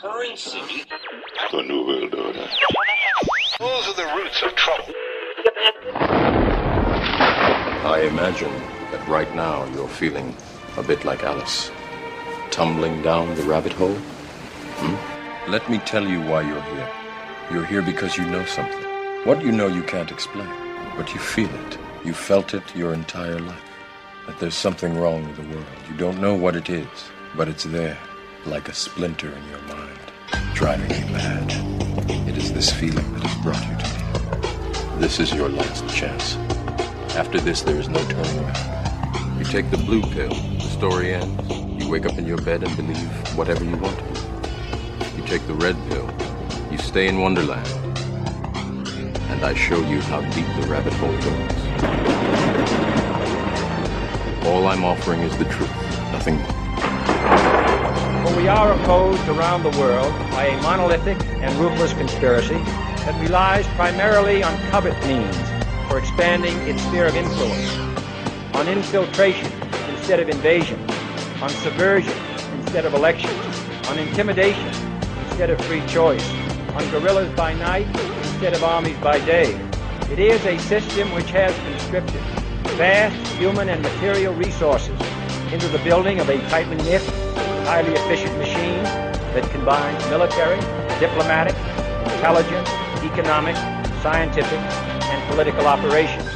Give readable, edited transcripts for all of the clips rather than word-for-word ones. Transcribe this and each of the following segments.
currency. The New World Order. Those are the roots of trouble. I imagine that right now you're feeling a bit like Alice, tumbling down the rabbit hole. Let me tell you why you're here. You're here because you know something. What you know you can't explain, but you feel it. You felt it your entire life. That there's something wrong with the world. You don't know what it is, but it's there, like a splinter in your mind, driving you mad. It is this feeling that has brought you to me. This is your last chance. After this, there is no turning back. You take the blue pill, the story ends. You wake up in your bed and believe whatever you want to believe. You take the red pill, you stay in Wonderland, and I show you how deep the rabbit hole goes. All I'm offering is the truth, nothing more. For we are opposed around the world by a monolithic and ruthless conspiracy that relies primarily on covert means for expanding its sphere of influence, on infiltration instead of invasion, on subversion instead of elections, on intimidation instead of free choice, on guerrillas by night instead of armies by day. It is a system which has conscripted vast human and material resources into the building of a tightly knit, highly efficient machine that combines military, diplomatic, intelligence, economic, scientific, and political operations.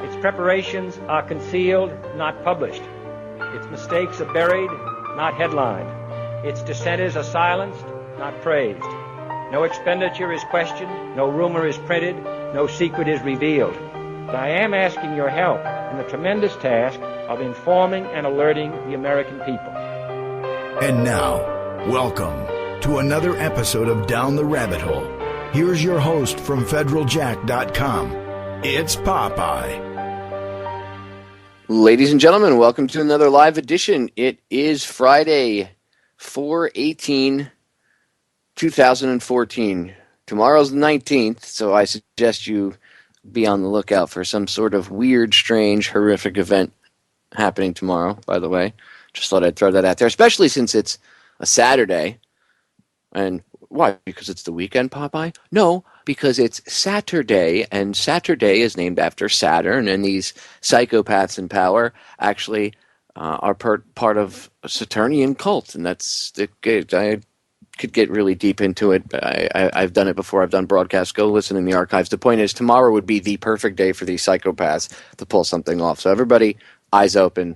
Its preparations are concealed, not published. Its mistakes are buried, not headlined. Its dissenters are silenced, not praised. No expenditure is questioned, no rumor is printed, no secret is revealed. But I am asking your help in the tremendous task of informing and alerting the American people. And now, welcome to another episode of Down the Rabbit Hole. Here's your host from federaljack.com. It's Popeye. Ladies and gentlemen, welcome to another live edition. It is Friday, 4/18/2014. Tomorrow's the 19th, so I suggest you be on the lookout for some sort of weird, strange, horrific event happening tomorrow, by the way. Just thought I'd throw that out there, especially since it's a Saturday. And why? Because it's the weekend, Popeye? No, because it's Saturday, and Saturday is named after Saturn, and these psychopaths in power actually are part of a Saturnian cult, and that's good. I could get really deep into it. I've done it before. I've done broadcasts. Go listen in the archives. The point is, tomorrow would be the perfect day for these psychopaths to pull something off. So everybody, eyes open.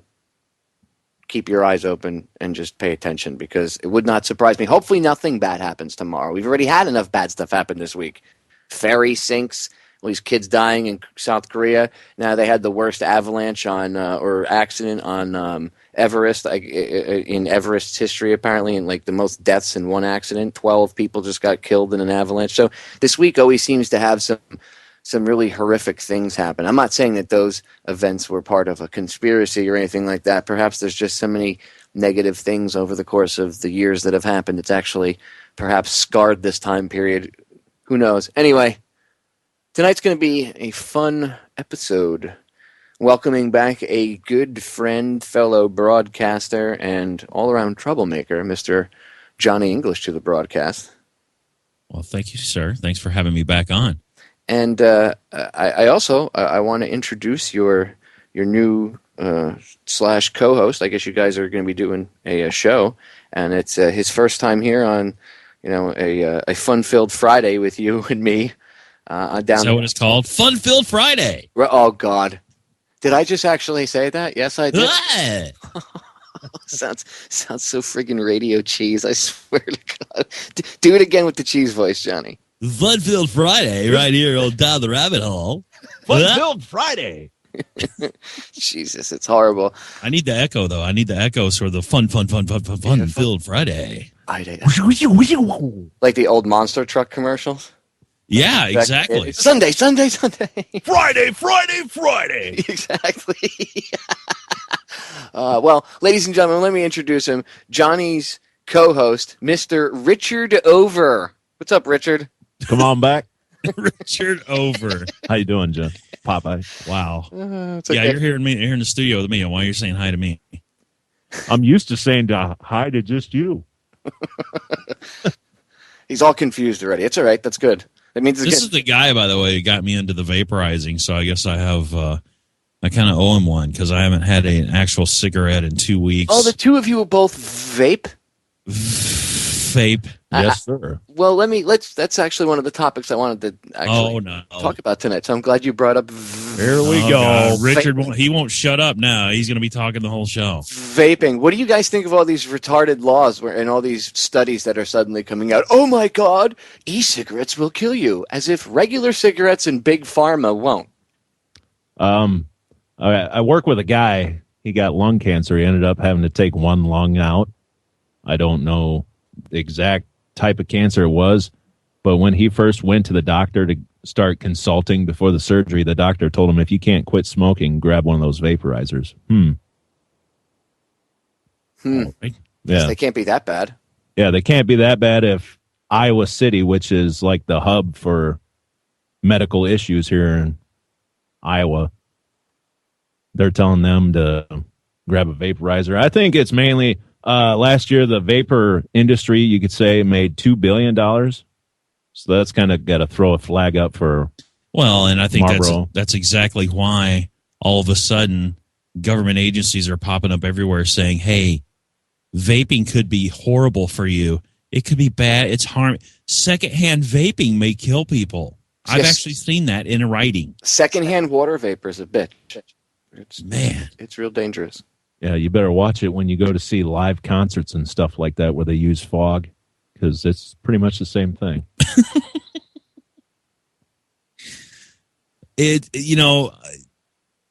Keep your eyes open and just pay attention, because it would not surprise me. Hopefully nothing bad happens tomorrow. We've already had enough bad stuff happen this week. Ferry sinks, all these kids dying in South Korea. Now they had the worst avalanche or accident on Everest, in Everest's history, apparently, and like the most deaths in one accident. 12 people just got killed in an avalanche. So this week always seems to have some really horrific things happen. I'm not saying that those events were part of a conspiracy or anything like that. Perhaps there's just so many negative things over the course of the years that have happened. It's actually perhaps scarred this time period. Who knows? Anyway, tonight's going to be a fun episode. Welcoming back a good friend, fellow broadcaster, and all-around troublemaker, Mr. Johnny English, to the broadcast. Well, thank you, sir. Thanks for having me back on. And I also want to introduce your new / co-host. I guess you guys are going to be doing a show, and it's his first time here on, a fun-filled Friday with you and me. Down. Is that what it's called? Fun-filled Friday. Oh God, did I just actually say that? Yes, I did. Sounds so friggin' radio cheese. I swear to God. Do it again with the cheese voice, Johnny. Fun-filled Friday, right here on Down the Rabbit Hole. Fun-filled Friday. Jesus, it's horrible. I need the echo, though. I need the echo for the fun-filled Friday. Like the old monster truck commercials? Yeah, exactly. Sunday. Friday. Exactly. Well, ladies and gentlemen, let me introduce him. Johnny's co-host, Mr. Richard Over. What's up, Richard? Come on back. Richard Over. How you doing, John? Popeye. Wow. It's okay. Yeah, you're here in the studio with me. Why are you saying hi to me? I'm used to saying hi to just you. He's all confused already. It's all right. That's good. That means This is the guy, by the way, who got me into the vaporizing. So I guess I have. I kind of owe him one because I haven't had an actual cigarette in 2 weeks. Oh, the two of you will both vape. Vape. Yes, sir. Well, that's actually one of the topics I wanted to actually talk about tonight. So I'm glad you brought up. Here we go. God. Richard, he won't shut up now. He's going to be talking the whole show. Vaping. What do you guys think of all these retarded laws and all these studies that are suddenly coming out? Oh my God, e-cigarettes will kill you, as if regular cigarettes and big pharma won't. I work with a guy. He got lung cancer. He ended up having to take one lung out. I don't know the exact type of cancer it was, but when he first went to the doctor to start consulting before the surgery, the doctor told him, if you can't quit smoking, grab one of those vaporizers. Yeah, they can't be that bad. Yeah, they can't be that bad if Iowa City, which is like the hub for medical issues here in Iowa, they're telling them to grab a vaporizer. I think it's mainly last year the vapor industry, you could say, made $2 billion. So that's kind of got to throw a flag up for Well, and I think Marlboro. that's exactly why all of a sudden government agencies are popping up everywhere saying, hey, vaping could be horrible for you. It could be bad. It's harm. Secondhand vaping may kill people. I've actually seen that in writing. Secondhand water vapor is a bitch. It's real dangerous. Yeah, you better watch it when you go to see live concerts and stuff like that where they use fog, because it's pretty much the same thing.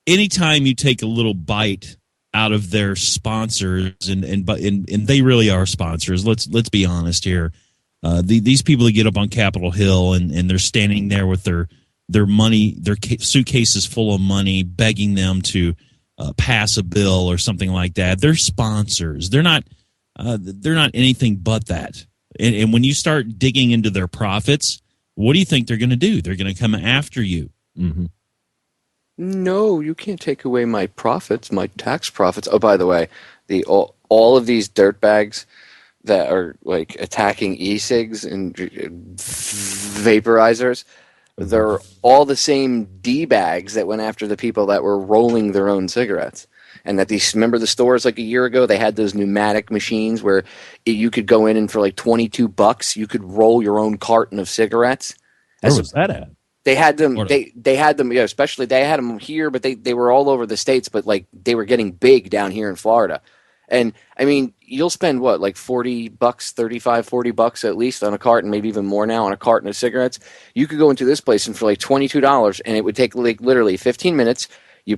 Anytime you take a little bite out of their sponsors, and they really are sponsors. Let's be honest here. These people that get up on Capitol Hill and they're standing there with their money, their suitcases full of money, begging them to pass a bill or something like that. They're sponsors. They're not anything but that. And when you start digging into their profits, what do you think they're going to do? They're going to come after you. Mm-hmm. No, you can't take away my profits, my tax profits. Oh, by the way, all of these dirtbags that are like attacking e-cigs and vaporizers, they're all the same D-bags that went after the people that were rolling their own cigarettes. And that remember the stores like a year ago, they had those pneumatic machines where you could go in and for like $22, you could roll your own carton of cigarettes. Where was that at? They had them. They had them. Yeah, especially they had them here, but they were all over the states. But like they were getting big down here in Florida. And I mean, you'll spend what, like $40, $40 at least on a carton, maybe even more now on a carton of cigarettes. You could go into this place and for like $22, and it would take like literally 15 minutes. You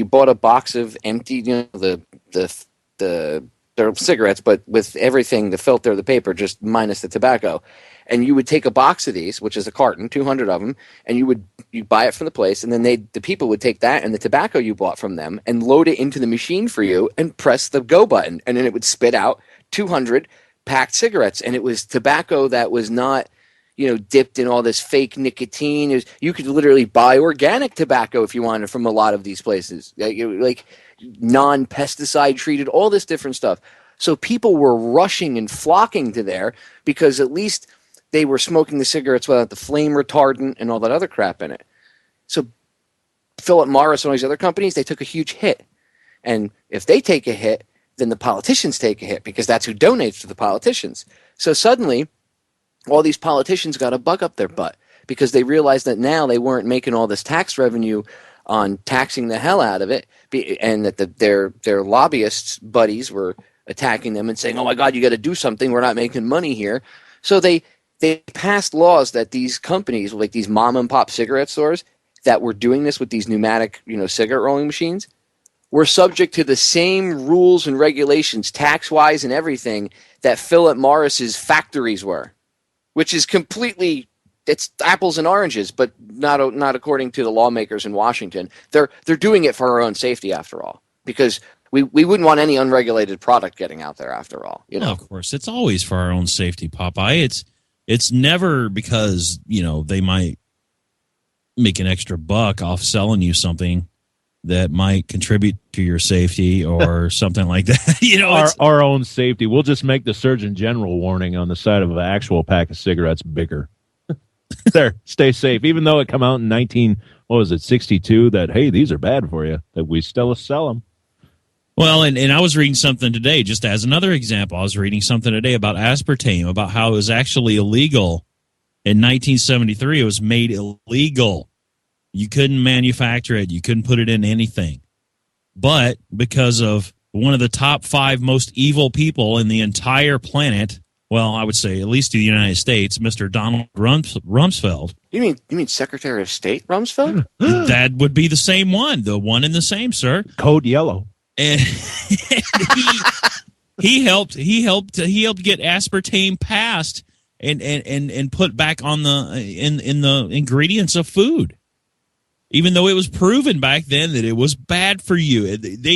bought a box of empty, the cigarettes, but with everything, the filter, the paper, just minus the tobacco. And you would take a box of these, which is a carton, 200 of them, and you buy it from the place, and then the people would take that and the tobacco you bought from them and load it into the machine for you and press the go button, and then it would spit out 200 packed cigarettes, and it was tobacco that was not, dipped in all this fake nicotine. You could literally buy organic tobacco if you wanted from a lot of these places, like non-pesticide treated, all this different stuff. So people were rushing and flocking to there because at least they were smoking the cigarettes without the flame retardant and all that other crap in it. So Philip Morris and all these other companies, they took a huge hit. And if they take a hit, then the politicians take a hit because that's who donates to the politicians. So suddenly, all these politicians got a bug up their butt because they realized that now they weren't making all this tax revenue on taxing the hell out of it, and that their lobbyists buddies were attacking them and saying, oh my God, you got to do something. We're not making money here. So they passed laws that these companies, like these mom and pop cigarette stores that were doing this with these pneumatic, cigarette rolling machines, were subject to the same rules and regulations, tax-wise and everything, that Philip Morris's factories were, which is completely, it's apples and oranges, but not according to the lawmakers in Washington. They're doing it for our own safety, after all, because we wouldn't want any unregulated product getting out there, after all. Well, of course, it's always for our own safety, Popeye. It's never because, they might make an extra buck off selling you something. that might contribute to your safety or something like that. Our own safety. We'll just make the Surgeon General warning on the side of an actual pack of cigarettes bigger. There, stay safe. Even though it come out in 62, that, hey, these are bad for you, that we still sell them. Well, and I was reading something today, just as another example, I was reading something today about aspartame, about how it was actually illegal. In 1973, it was made illegal. You couldn't manufacture it. You couldn't put it in anything. But because of one of the top 5 most evil people in the entire planet, well, I would say at least in the United States, Mr. Donald Rumsfeld. You mean Secretary of State Rumsfeld? That would be the same one, the one and the same, sir. Code yellow. And he helped get aspartame passed and put back on in the ingredients of food, even though it was proven back then that it was bad for you. They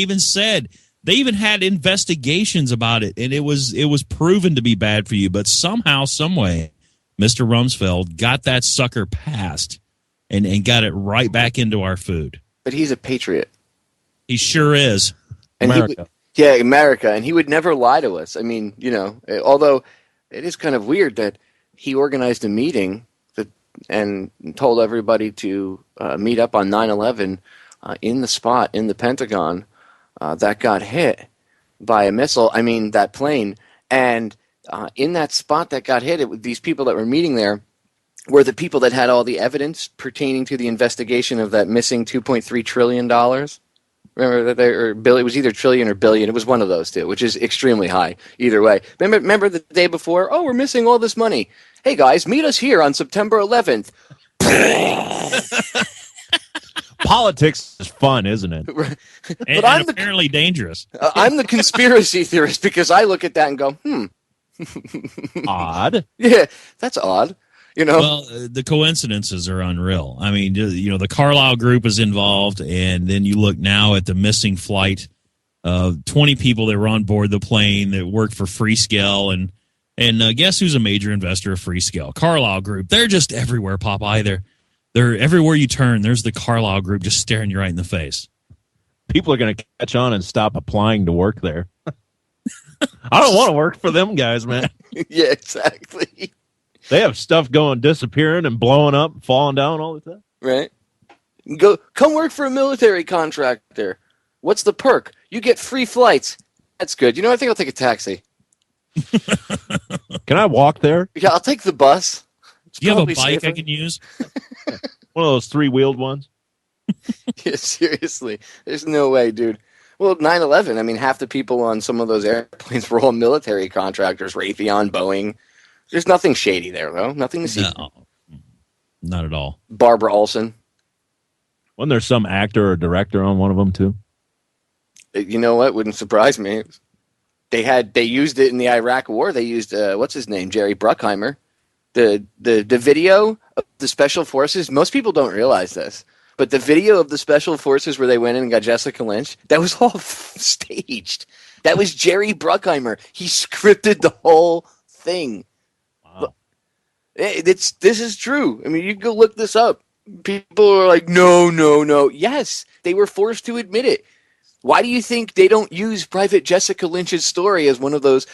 even had investigations about it, and it was proven to be bad for you. But somehow, some way, Mr. Rumsfeld got that sucker passed and got it right back into our food. But he's a patriot. He sure is. And America. America. And he would never lie to us. I mean, although it is kind of weird that he organized a meeting and told everybody to meet up on 9/11 in the spot in the Pentagon that got hit by a missile. I mean, that plane. And in that spot that got hit, these people that were meeting there were the people that had all the evidence pertaining to the investigation of that missing $2.3 trillion. Remember that it was either trillion or billion. It was one of those two, which is extremely high either way. Remember the day before? Oh, we're missing all this money. Hey guys, meet us here on September 11th. Politics is fun, isn't it? And I'm apparently dangerous. I'm the conspiracy theorist because I look at that and go, Odd. Yeah, that's odd. Well, the coincidences are unreal. I mean, the Carlyle Group is involved, and then you look now at the missing flight of 20 people that were on board the plane that worked for Freescale, and guess who's a major investor of Freescale? Carlyle Group. They're just everywhere, Popeye. They're everywhere you turn. There's the Carlyle Group just staring you right in the face. People are going to catch on and stop applying to work there. I don't want to work for them guys, man. Yeah, exactly. They have stuff disappearing and blowing up, falling down all the time. Right. Come work for a military contractor. What's the perk? You get free flights. That's good. I think I'll take a taxi. Can I walk there? Yeah, I'll take the bus. Do you have a bike safer. I can use? One of those 3-wheeled ones? Yeah, seriously. There's no way, dude. Well, 9/11, I mean, half the people on some of those airplanes were all military contractors, Raytheon, Boeing. There's nothing shady there, though. Nothing to see. No, not at all. Barbara Olson. Wasn't there some actor or director on one of them, too? You know what? Wouldn't surprise me. They used it in the Iraq War. They used, what's his name? Jerry Bruckheimer. The video of the Special Forces, most people don't realize this, but the video of the Special Forces where they went in and got Jessica Lynch, that was all staged. That was Jerry Bruckheimer. He scripted the whole thing. Wow. This is true. I mean, you can go look this up. People are like, no. Yes, they were forced to admit it. Why do you think they don't use Private Jessica Lynch's story as one of those,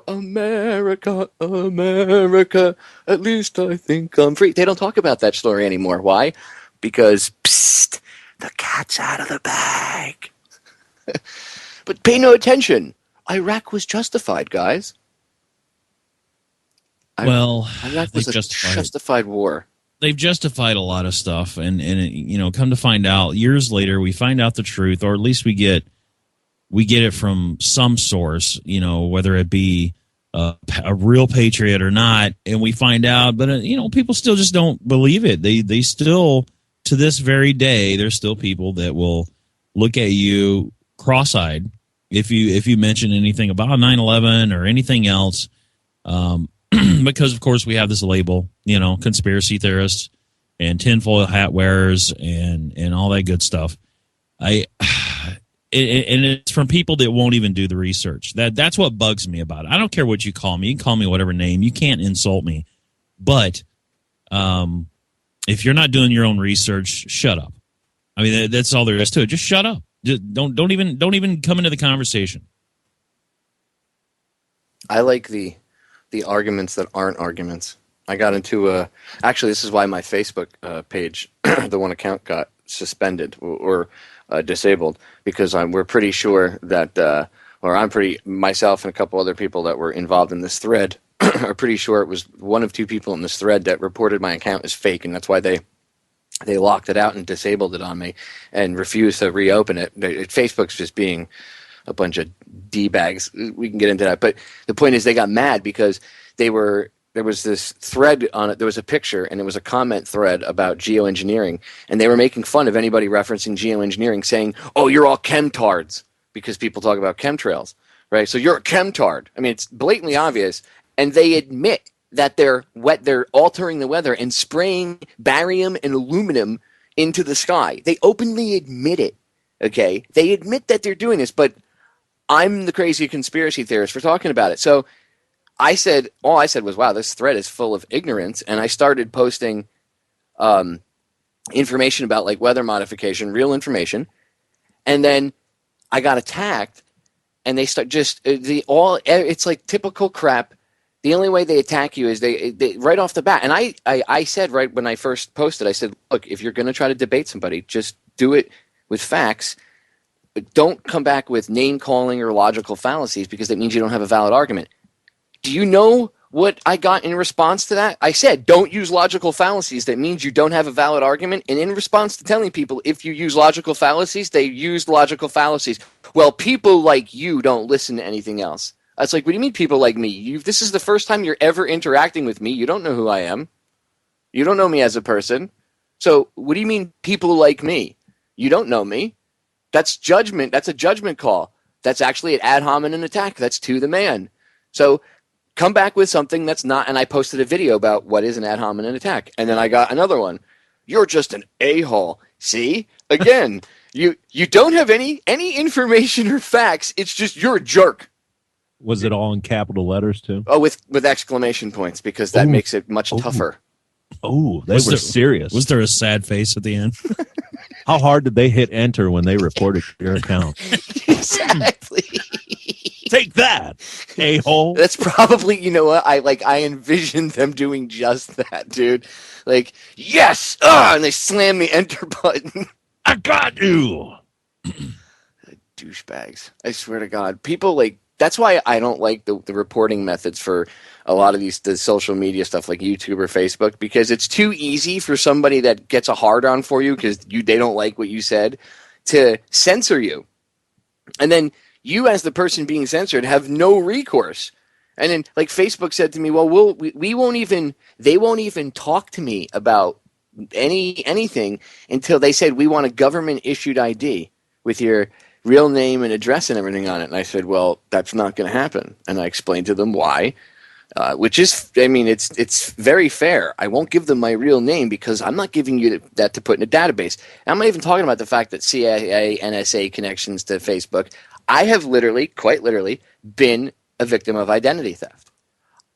America, America, at least I think I'm free? They don't talk about that story anymore. Why? Because, psst, the cat's out of the bag. But pay no attention. Iraq was justified, guys. Iraq was a justified war. They've justified a lot of stuff, and come to find out, years later, we find out the truth, or at least we get it from some source, whether it be a real patriot or not, and we find out, but people still just don't believe it. They still, to this very day, there's still people that will look at you cross-eyed if you mention anything about 9/11 or anything else. Because, of course, we have this label, conspiracy theorists and tinfoil hat wearers and all that good stuff. And it's from people that won't even do the research. That's what bugs me about it. I don't care what you call me. You can call me whatever name. You can't insult me. But if you're not doing your own research, shut up. I mean, that's all there is to it. Just shut up. Just don't even come into the conversation. I like the arguments that aren't arguments. I got into actually, this is why my Facebook page, the one account, got suspended or disabled, because we're pretty sure that, myself and a couple other people that were involved in this thread are pretty sure it was one of two people in this thread that reported my account as fake, and that's why they locked it out and disabled it on me and refused to reopen it. Facebook's just being a bunch of D-bags. We can get into that. But the point is, they got mad because there was this thread on it. There was a picture, and it was a comment thread about geoengineering, and they were making fun of anybody referencing geoengineering, saying, "Oh, you're all chemtards," because people talk about chemtrails, right? So you're a chemtard. I mean, it's blatantly obvious, and they admit that they're altering the weather and spraying barium and aluminum into the sky. They openly admit it. Okay, they admit that they're doing this, but I'm the crazy conspiracy theorist for talking about it. So all I said was, wow, this thread is full of ignorance. And I started posting information about like weather modification, real information. And then I got attacked, and they start it's like typical crap. The only way they attack you is they right off the bat. And I said right when I first posted, I said, look, if you're going to try to debate somebody, just do it with facts. Don't come back with name calling or logical fallacies, because that means you don't have a valid argument. Do you know what I got in response to that? I said, don't use logical fallacies. That means you don't have a valid argument. And in response to telling people, if you use logical fallacies, they used logical fallacies. Well, people like you don't listen to anything else. I was like, what do you mean people like me? This is the first time you're ever interacting with me. You don't know who I am. You don't know me as a person. So what do you mean people like me? You don't know me. That's judgment. That's a judgment call. That's actually an ad hominem attack. That's to the man. So come back with something that's not. And I posted a video about what is an ad hominem attack. And then I got another one. You're just an a-hole. See? Again, you don't have any information or facts. It's just you're a jerk. Was it all in capital letters too? Oh, with exclamation points, because that makes it much tougher. Oh, they were serious. Was there a sad face at the end? How hard did they hit enter when they reported your account? Exactly. Take that, a-hole. That's probably, you know what? I envisioned them doing just that, dude. Like, yes! And they slam the enter button. I got you! Douchebags. I swear to God. People, that's why I don't like the reporting methods for a lot of the social media stuff like YouTube or Facebook, because it's too easy for somebody that gets a hard-on for you because they don't like what you said to censor you. And then you, as the person being censored, have no recourse. And then, like, Facebook said to me, well, they won't even talk to me about anything until they said we want a government-issued ID with your real name and address and everything on it. And I said, well, that's not going to happen. And I explained to them why, which is, I mean, it's very fair. I won't give them my real name because I'm not giving you that to put in a database. And I'm not even talking about the fact that CIA, NSA connections to Facebook. I have quite literally, been a victim of identity theft.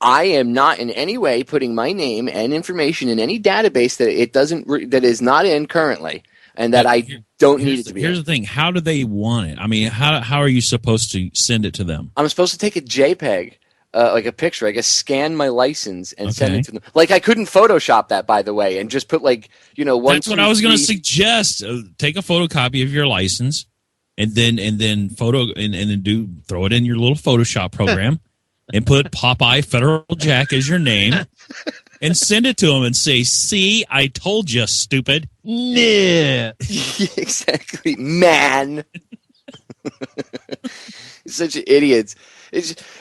I am not in any way putting my name and information in any database that is not in currently, and that I don't need it to be. Here's the thing. How do they want it? I mean, how are you supposed to send it to them? I'm supposed to take a JPEG, like a picture. I guess scan my license and send it to them. Like, I couldn't Photoshop that, by the way, and just put one. That's what I was going to suggest. Take a photocopy of your license, and then throw it in your little Photoshop program, and put Popeye Federal Jack as your name. And send it to them and say, see, I told you, stupid. Yeah. Exactly, man. Such idiots.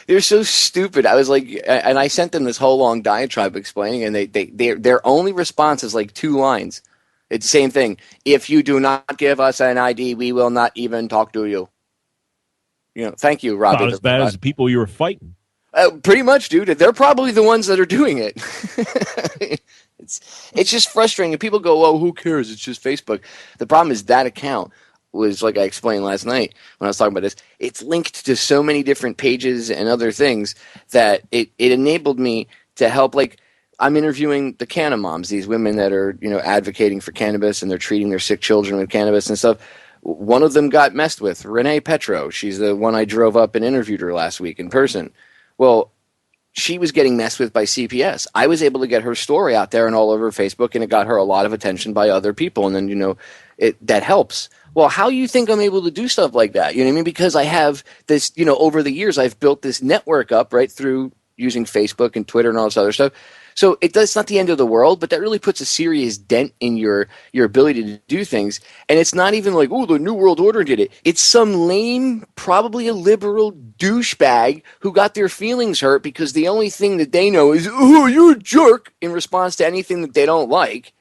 They're so stupid. I was like, and I sent them this whole long diatribe explaining, and their only response is like 2 lines. It's the same thing. If you do not give us an ID, we will not even talk to you. Thank you, Robbie. Not as bad as the people you were fighting. Pretty much, dude. They're probably the ones that are doing it. It's just frustrating. And people go, "Oh, who cares? It's just Facebook." The problem is that account was, like I explained last night when I was talking about this, it's linked to so many different pages and other things that it enabled me to help. Like, I'm interviewing the canna moms, these women that are, advocating for cannabis and they're treating their sick children with cannabis and stuff. One of them got messed with, Renee Petro. She's the one I drove up and interviewed her last week in person. Well, she was getting messed with by CPS. I was able to get her story out there and all over Facebook, and it got her a lot of attention by other people. And then, that helps. Well, how you think I'm able to do stuff like that? You know what I mean? Because I have this, over the years, I've built this network up right through using Facebook and Twitter and all this other stuff. So it's not the end of the world, but that really puts a serious dent in your ability to do things. And it's not even like, oh, the New World Order did it. It's some lame, probably a liberal douchebag who got their feelings hurt because the only thing that they know is, oh, you're a jerk, in response to anything that they don't like,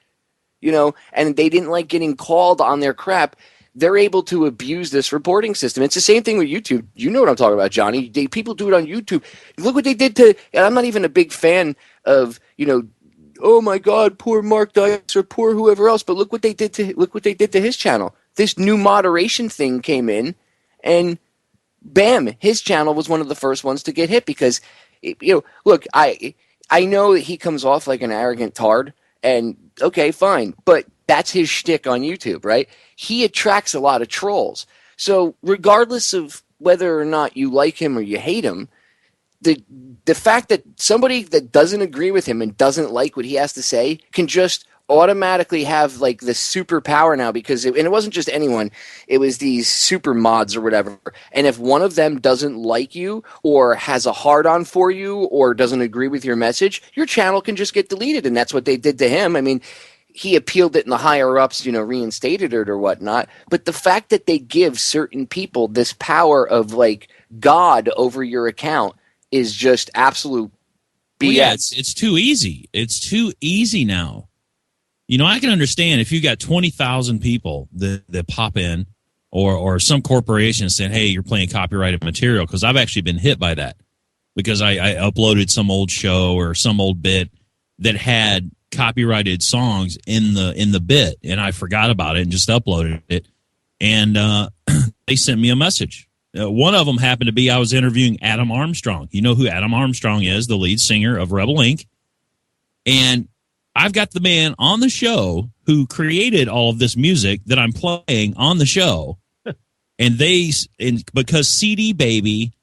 and they didn't like getting called on their crap. They're able to abuse this reporting system. It's the same thing with YouTube. You know what I'm talking about, Johnny. People do it on YouTube. Look what they did to, and I'm not even a big fan of, oh my God, poor Mark Dice or poor whoever else, but look what they did to his channel. This new moderation thing came in, and bam, his channel was one of the first ones to get hit because, look, I know that he comes off like an arrogant tard, and okay, fine, but that's his shtick on YouTube, right? He attracts a lot of trolls. So regardless of whether or not you like him or you hate him, the fact that somebody that doesn't agree with him and doesn't like what he has to say can just automatically have like this superpower now because and it wasn't just anyone, it was these super mods or whatever. And if one of them doesn't like you or has a hard on for you or doesn't agree with your message, your channel can just get deleted. And that's what they did to him. I mean, he appealed it and the higher ups, reinstated it or whatnot. But the fact that they give certain people this power of like God over your account is just absolute BS. Well, yeah, it's too easy. It's too easy now. I can understand if you got 20,000 people that pop in or some corporation saying, hey, you're playing copyrighted material, because I've actually been hit by that because I uploaded some old show or some old bit that had copyrighted songs in the bit, and I forgot about it and just uploaded it, and they sent me a message. One of them happened to be I was interviewing Adam Armstrong. You know who Adam Armstrong is, the lead singer of Rebel Inc. And I've got the man on the show who created all of this music that I'm playing on the show. And because CD Baby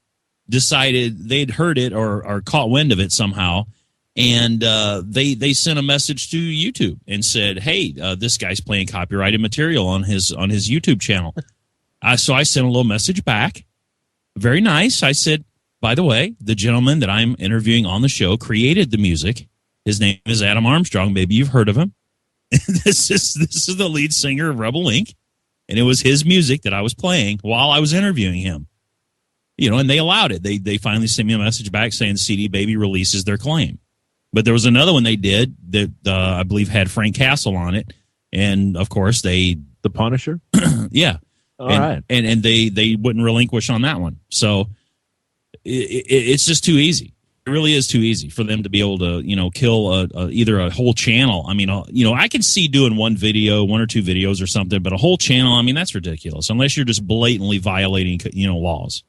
decided they'd heard it or caught wind of it somehow, and they sent a message to YouTube and said, hey, this guy's playing copyrighted material on his YouTube channel. So I sent a little message back. Very nice. I said, by the way, the gentleman that I'm interviewing on the show created the music. His name is Adam Armstrong. Maybe you've heard of him. This is the lead singer of Rebel Inc. And it was his music that I was playing while I was interviewing him. And they allowed it. They finally sent me a message back saying CD Baby releases their claim. But there was another one they did that I believe had Frank Castle on it. And, of course, The Punisher? Yeah. All right. And they wouldn't relinquish on that one. So it's just too easy. It really is too easy for them to be able to, kill either a whole channel. I mean, I can see doing one or two videos or something, but a whole channel, I mean, that's ridiculous unless you're just blatantly violating, laws.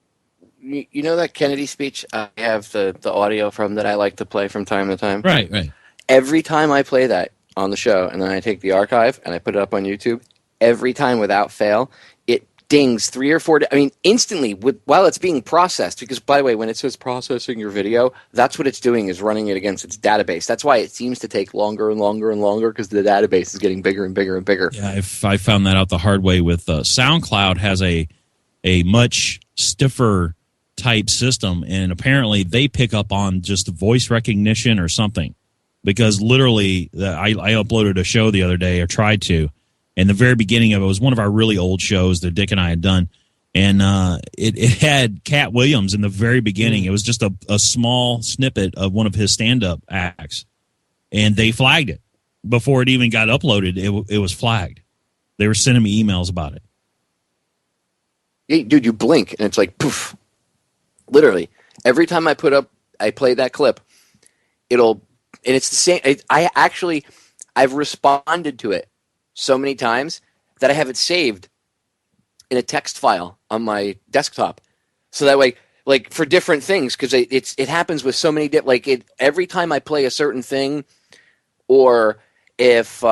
You know that Kennedy speech I have the audio from that I like to play from time to time? Right. Every time I play that on the show and then I take the archive and I put it up on YouTube, every time without fail, it dings 3 or 4, instantly while it's being processed. Because, by the way, when it says processing your video, that's what it's doing is running it against its database. That's why it seems to take longer and longer and longer because the database is getting bigger and bigger and bigger. Yeah, I found that out the hard way with SoundCloud has a much stiffer type system, and apparently they pick up on just voice recognition or something. Because literally, I uploaded a show the other day, or tried to, and the very beginning of it was one of our really old shows that Dick and I had done, and it had Cat Williams in the very beginning. It was just a small snippet of one of his stand-up acts, and they flagged it. Before it even got uploaded, it was flagged. They were sending me emails about it. Yeah, dude, you blink, and it's like, poof. Literally, every time I play that clip, and it's the same. I've responded to it so many times that I have it saved in a text file on my desktop. So that way, like for different things, because it happens with so many, every time I play a certain thing, or if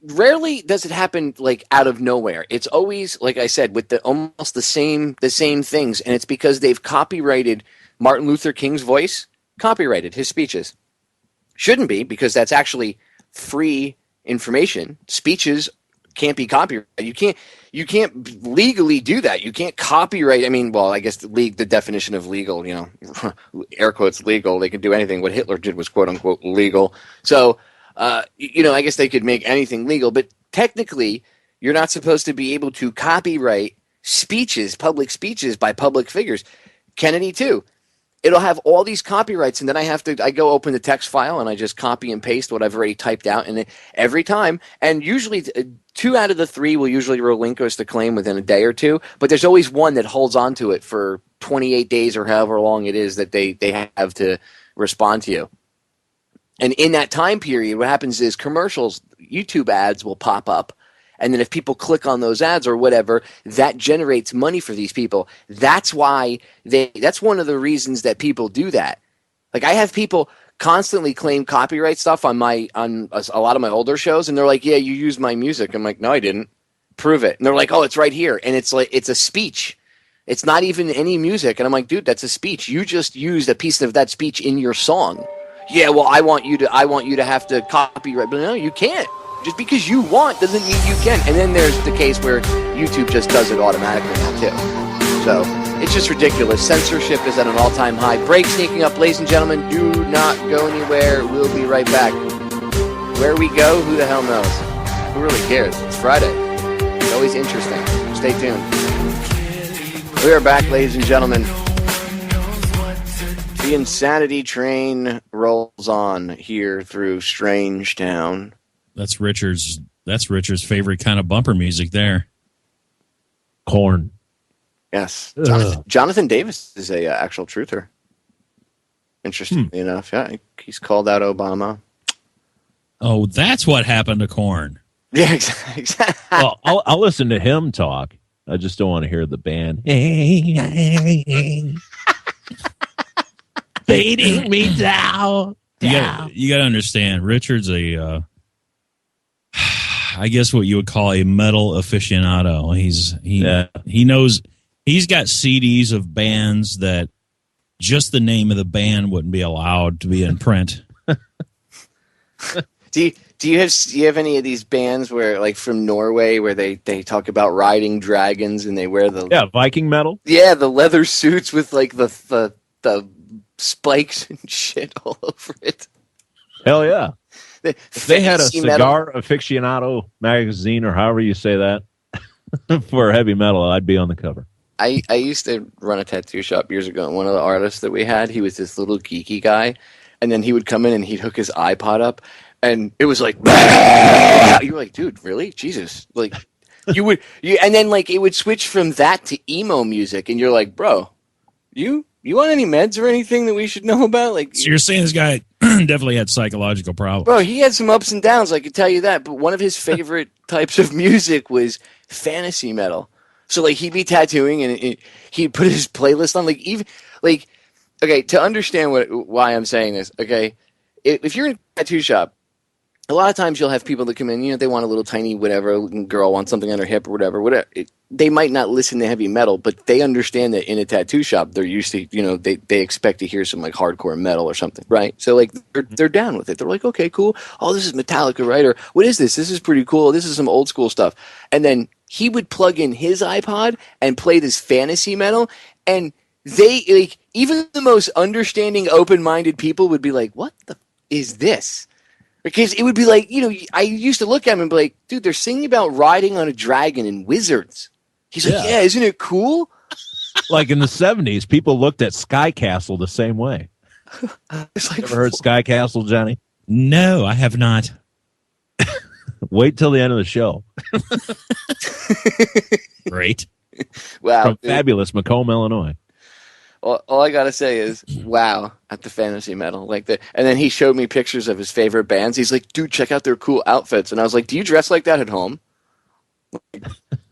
rarely does it happen like out of nowhere. It's always, like I said, with almost the same things, and it's because they've copyrighted Martin Luther King's voice, copyrighted his speeches. Shouldn't be, because that's actually free information. Speeches can't be copyrighted. You can't legally do that. You can't copyright. I mean, well, I guess the definition of legal, air quotes legal. They could do anything. What Hitler did was quote unquote legal. So, I guess they could make anything legal, but technically, you're not supposed to be able to copyright speeches, public speeches by public figures. Kennedy too. It'll have all these copyrights, and then I go open the text file and I just copy and paste what I've already typed out, and every time, and usually 2 out of the 3 will usually relinquish the claim within a day or two, but there's always one that holds on to it for 28 days or however long it is that they have to respond to you. And in that time period, what happens is commercials, YouTube ads will pop up. And then if people click on those ads or whatever, that generates money for these people. That's why that's one of the reasons that people do that. Like, I have people constantly claim copyright stuff on a lot of my older shows, and they're like, "Yeah, you used my music." I'm like, "No, I didn't. Prove it." And they're like, "Oh, it's right here." And it's like, it's a speech. It's not even any music. And I'm like, "Dude, that's a speech. You just used a piece of that speech in your song." "Yeah, well, I want you to have to copyright." But no, you can't. Just because you want doesn't mean you can. And then there's the case where YouTube just does it automatically now too. So it's just ridiculous. Censorship is at an all-time high. Break sneaking up, ladies and gentlemen. Do not go anywhere. We'll be right back. Where we go, who the hell knows? Who really cares? It's Friday. It's always interesting. Stay tuned. We are back, ladies and gentlemen. The insanity train rolls on here through Strange Town. That's Richard's favorite kind of bumper music there. Corn. Yes. Jonathan Davis is a actual truther. Interestingly enough. Yeah, he's called out Obama. Oh, that's what happened to Corn. Yeah, exactly. Well, I'll listen to him talk. I just don't want to hear the band. Beating me down. You got to understand, Richard's I guess what you would call a metal aficionado. He knows, he's got CDs of bands that just the name of the band wouldn't be allowed to be in print. Do you have any of these bands where, like, from Norway, where they talk about riding dragons and they wear the Viking metal? Yeah, the leather suits with like the spikes and shit all over it. Hell yeah. If they had a cigar metal aficionado magazine, or however you say that, for heavy metal, I'd be on the cover. I used to run a tattoo shop years ago, and one of the artists that we had, he was this little geeky guy, and then he would come in and he'd hook his iPod up, and it was like, you were like, dude, really? Jesus. Like, and then like it would switch from that to emo music, and you're like, bro, you want any meds or anything that we should know about? Like, so you're saying this guy definitely had psychological problems. Bro, he had some ups and downs, I can tell you that. But one of his favorite types of music was fantasy metal. So like he'd be tattooing and he'd put his playlist on. Okay, to understand why I'm saying this, okay, if you're in a tattoo shop, a lot of times you'll have people that come in, they want a little tiny whatever, girl wants something on her hip or whatever. They might not listen to heavy metal, but they understand that in a tattoo shop, they're used to, they expect to hear some like hardcore metal or something, right? So like they're down with it. They're like, okay, cool. Oh, this is Metallica, right? Or what is this? This is pretty cool. This is some old school stuff. And then he would plug in his iPod and play this fantasy metal, and they, like, even the most understanding, open-minded people would be like, what the is this? Because it would be like, I used to look at him and be like, dude, they're singing about riding on a dragon and wizards. He's like, yeah, isn't it cool? Like in the 70s, people looked at Sky Castle the same way. It's like, ever heard Sky Castle, Johnny? No, I have not. Wait till the end of the show. Great. Wow. From fabulous Macomb, Illinois. All I gotta say is, wow, at the fantasy metal, and then he showed me pictures of his favorite bands. He's like, dude, check out their cool outfits, and I was like, do you dress like that at home?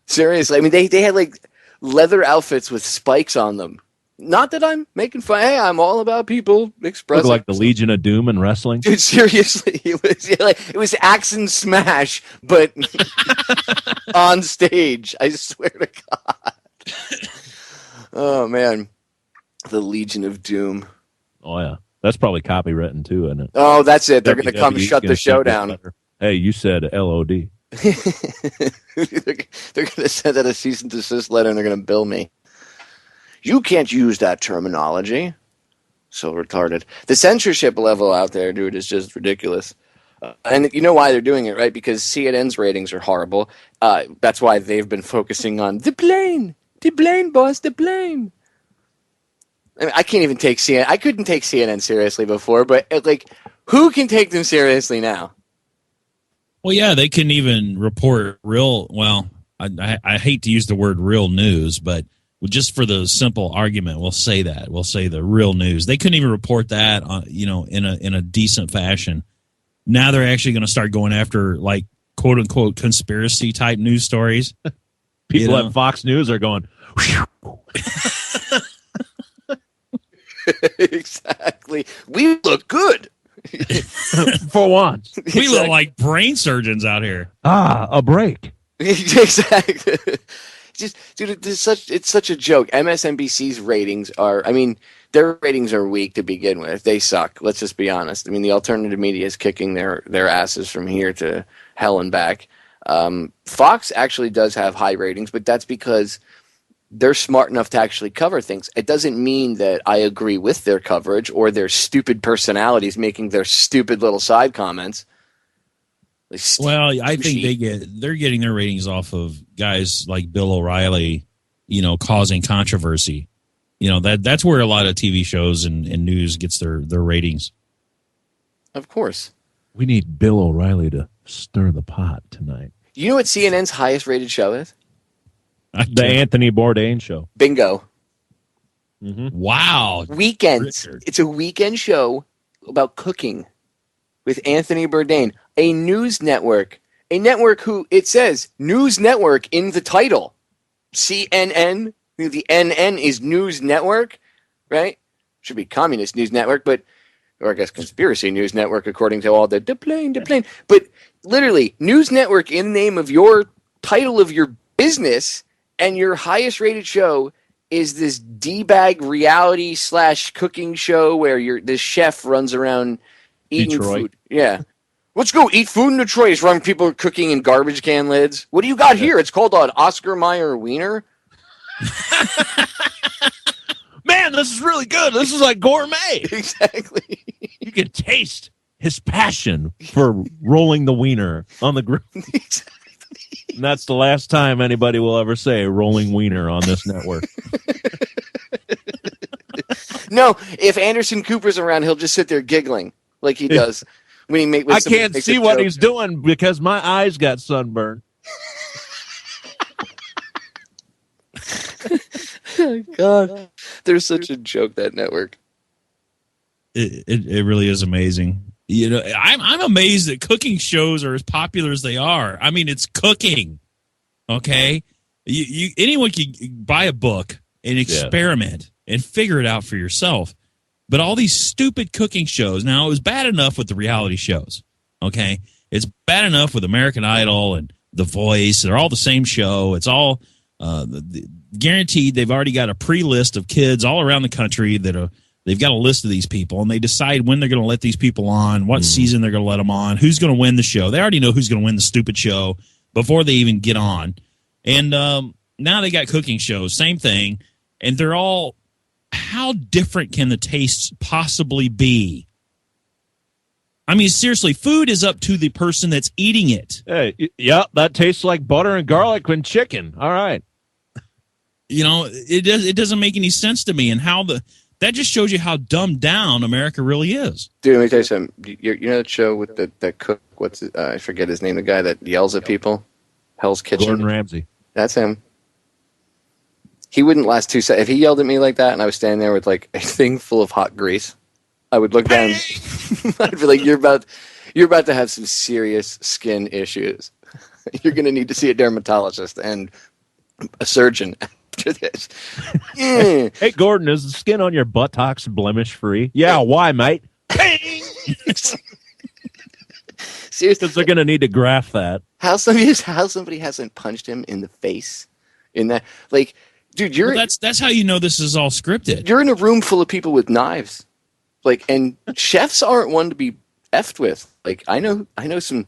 Seriously, I mean, they had like leather outfits with spikes on them. Not that I'm making fun. Hey, I'm all about people expressing. Look like the Legion of Doom in wrestling. Dude, seriously, it was Axe and Smash, but on stage. I swear to God. Oh man, the Legion of Doom. Oh yeah, that's probably copywritten too, isn't it? Oh, that's it. They're going to come WWE's shut gonna the show send down. a letter. Hey, you said LOD. They're going to send out a cease and desist letter, and they're going to bill me. You can't use that terminology. So retarded. The censorship level out there, dude, is just ridiculous. And you know why they're doing it, right? Because CNN's ratings are horrible. That's why they've been focusing on the plane, boss, the plane. I mean, I can't even take CNN. I couldn't take CNN seriously before, but like, who can take them seriously now? Well, yeah, they couldn't even report real. Well, I hate to use the word real news, but just for the simple argument, we'll say that. We'll say the real news. They couldn't even report that, in a decent fashion. Now they're actually going to start going after, like, quote unquote conspiracy type news stories. People at Fox News are going. Exactly. We look good. For once. We look like brain surgeons out here. A break. Exactly. Just, dude, it's such a joke. MSNBC's ratings are, I mean, their ratings are weak to begin with. They suck. Let's just be honest. I mean, the alternative media is kicking their asses from here to hell and back. Fox actually does have high ratings, but that's because they're smart enough to actually cover things. It doesn't mean that I agree with their coverage or their stupid personalities making their stupid little side comments. Well, I think they're getting their ratings off of guys like Bill O'Reilly, causing controversy. That's where a lot of TV shows and news gets their ratings. Of course. We need Bill O'Reilly to stir the pot tonight. You know what CNN's highest rated show is? The Anthony Bourdain show. Bingo. Mm-hmm. Wow. Weekends. Richard. It's a weekend show about cooking with Anthony Bourdain, a news network. A network who, it says, news network in the title. CNN, the NN is news network, right? Should be communist news network, or I guess conspiracy news network according to all the plane. But literally, news network in the name of your title of your business, and your highest rated show is this D-bag reality / cooking show where this chef runs around eating Detroit. Food. Yeah. Let's go eat food in Detroit. It's wrong. People are cooking in garbage can lids. What do you got here? It's called an Oscar Mayer wiener. Man, this is really good. This is like gourmet. Exactly. You can taste his passion for rolling the wiener on the grill. Exactly. And that's the last time anybody will ever say rolling wiener on this network. No, if Anderson Cooper's around, he'll just sit there giggling like he does when he I can't see what he's doing because my eyes got sunburned. God, there's such a joke, that network. It really is amazing. I'm amazed that cooking shows are as popular as they are. I mean, it's cooking. Okay, anyone can buy a book and experiment and figure it out for yourself. But all these stupid cooking shows. Now, it was bad enough with the reality shows. Okay, it's bad enough with American Idol and The Voice. They're all the same show. It's all guaranteed. They've already got a pre-list of kids all around the country that they've got a list of these people, and they decide when they're going to let these people on, what season they're going to let them on, who's going to win the show. They already know who's going to win the stupid show before they even get on. And now they got cooking shows, same thing, and they're all, how different can the tastes possibly be? I mean, seriously, food is up to the person that's eating it. Hey, yeah, that tastes like butter and garlic and chicken. All right. It doesn't make any sense to me, and that just shows you how dumbed down America really is. Dude, let me tell you something. You know that show with that cook? I forget his name. The guy that yells at people. Hell's Kitchen. Gordon Ramsay. That's him. He wouldn't last 2 seconds. If he yelled at me like that, and I was standing there with like a thing full of hot grease, I would look down. I'd be like, "You're about to have some serious skin issues. You're going to need to see a dermatologist and a surgeon." after this. Yeah. Hey, Gordon, is the skin on your buttocks blemish free? Yeah, why, mate? Seriously, Because they're going to need to graft that. how somebody hasn't punched him in the face in that, like, dude, Well, that's how you know this is all scripted. you're in a room full of people with knives, like, and chefs aren't one to be effed with. Like, I know some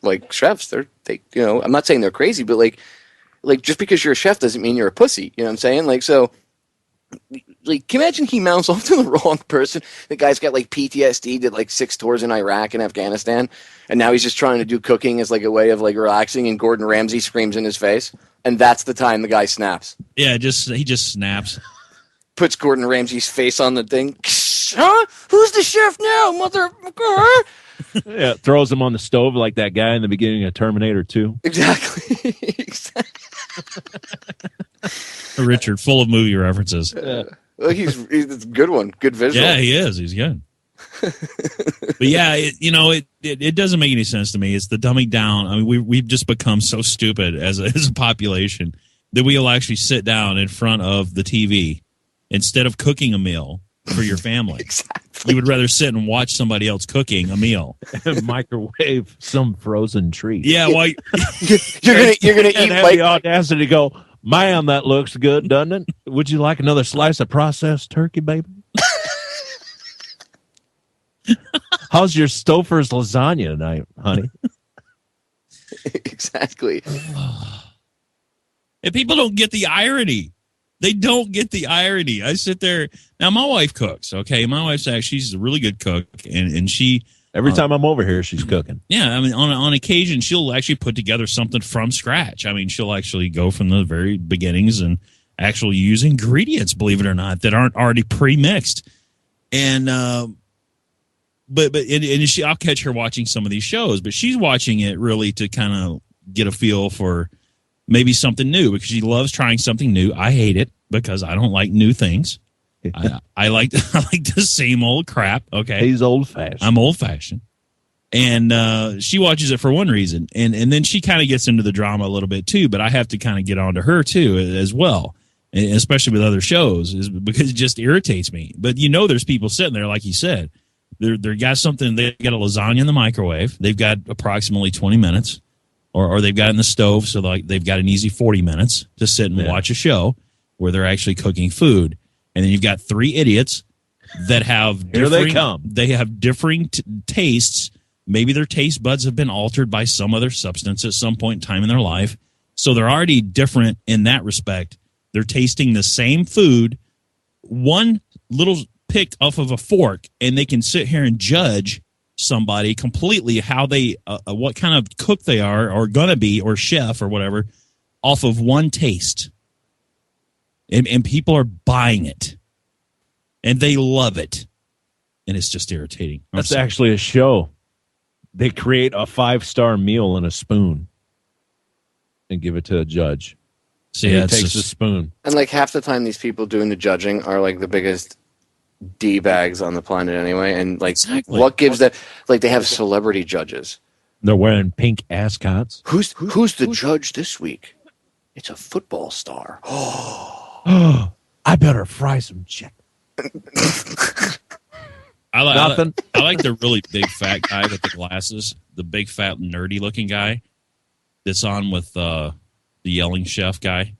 like chefs. They I'm not saying they're crazy, but like just because you're a chef doesn't mean you're a pussy. You know what I'm saying? Like, so, like, can you imagine he mounts off to the wrong person? The guy's got like PTSD, did like 6 tours in Iraq and Afghanistan, and now he's just trying to do cooking as like a way of like relaxing. And Gordon Ramsay screams in his face, and that's the time the guy snaps. Yeah, he just snaps. Puts Gordon Ramsay's face on the thing. Huh? Who's the chef now, motherfucker? Yeah, throws him on the stove like that guy in the beginning of Terminator 2. Exactly. Richard, full of movie references. Well, he's a good one. Good visual. Yeah, he is. He's good. But yeah, it doesn't make any sense to me. It's the dumbing down. I mean, we've just become so stupid as a population that we'll actually sit down in front of the TV instead of cooking a meal for your family. Exactly. You would rather sit and watch somebody else cooking a meal. Microwave some frozen treat. Yeah, well, You're gonna eat And have like the audacity to go, man, that looks good, doesn't it? Would you like another slice of processed turkey, baby? How's your Stouffer's lasagna tonight, honey? exactly. and people don't get the irony. They don't get the irony. I sit there. Now, my wife cooks, okay? My wife's she's a really good cook, and she... Every time I'm over here, she's cooking. Yeah, I mean, on occasion, she'll actually put together something from scratch. I mean, she'll actually go from the very beginnings and actually use ingredients, believe it or not, that aren't already pre-mixed. And but I'll catch her watching some of these shows, but she's watching it really to kind of get a feel for maybe something new because she loves trying something new. I hate it because I don't like new things. I like the same old crap. Okay, He's old fashioned. I'm old fashioned, and she watches it for one reason, and then she kind of gets into the drama a little bit too. But I have to kind of get onto her too as well, especially with other shows, is because it just irritates me. But there's people sitting there, like you said, they got something. They got a lasagna in the microwave. They've got approximately 20 minutes, or they've got it in the stove, so they've got an easy 40 minutes to sit and watch a show where they're actually cooking food. And then you've got 3 idiots that have they have differing tastes. Maybe their taste buds have been altered by some other substance at some point in time in their life. So they're already different in that respect. They're tasting the same food, one little pick off of a fork, and they can sit here and judge somebody completely how they, what kind of cook they are or going to be, or chef or whatever, off of one taste. And people are buying it, and they love it, and it's just irritating. That's actually a show. They create a 5-star meal in a spoon and give it to a judge. See, he takes the spoon. And like half the time, these people doing the judging are like the biggest D-bags on the planet anyway. And like, what gives that? Like, they have celebrity judges. They're wearing pink ascots. Who's the judge this week? It's a football star. Oh, I better fry some chicken. I like the really big fat guy with the glasses, the big fat nerdy looking guy that's on with the yelling chef guy.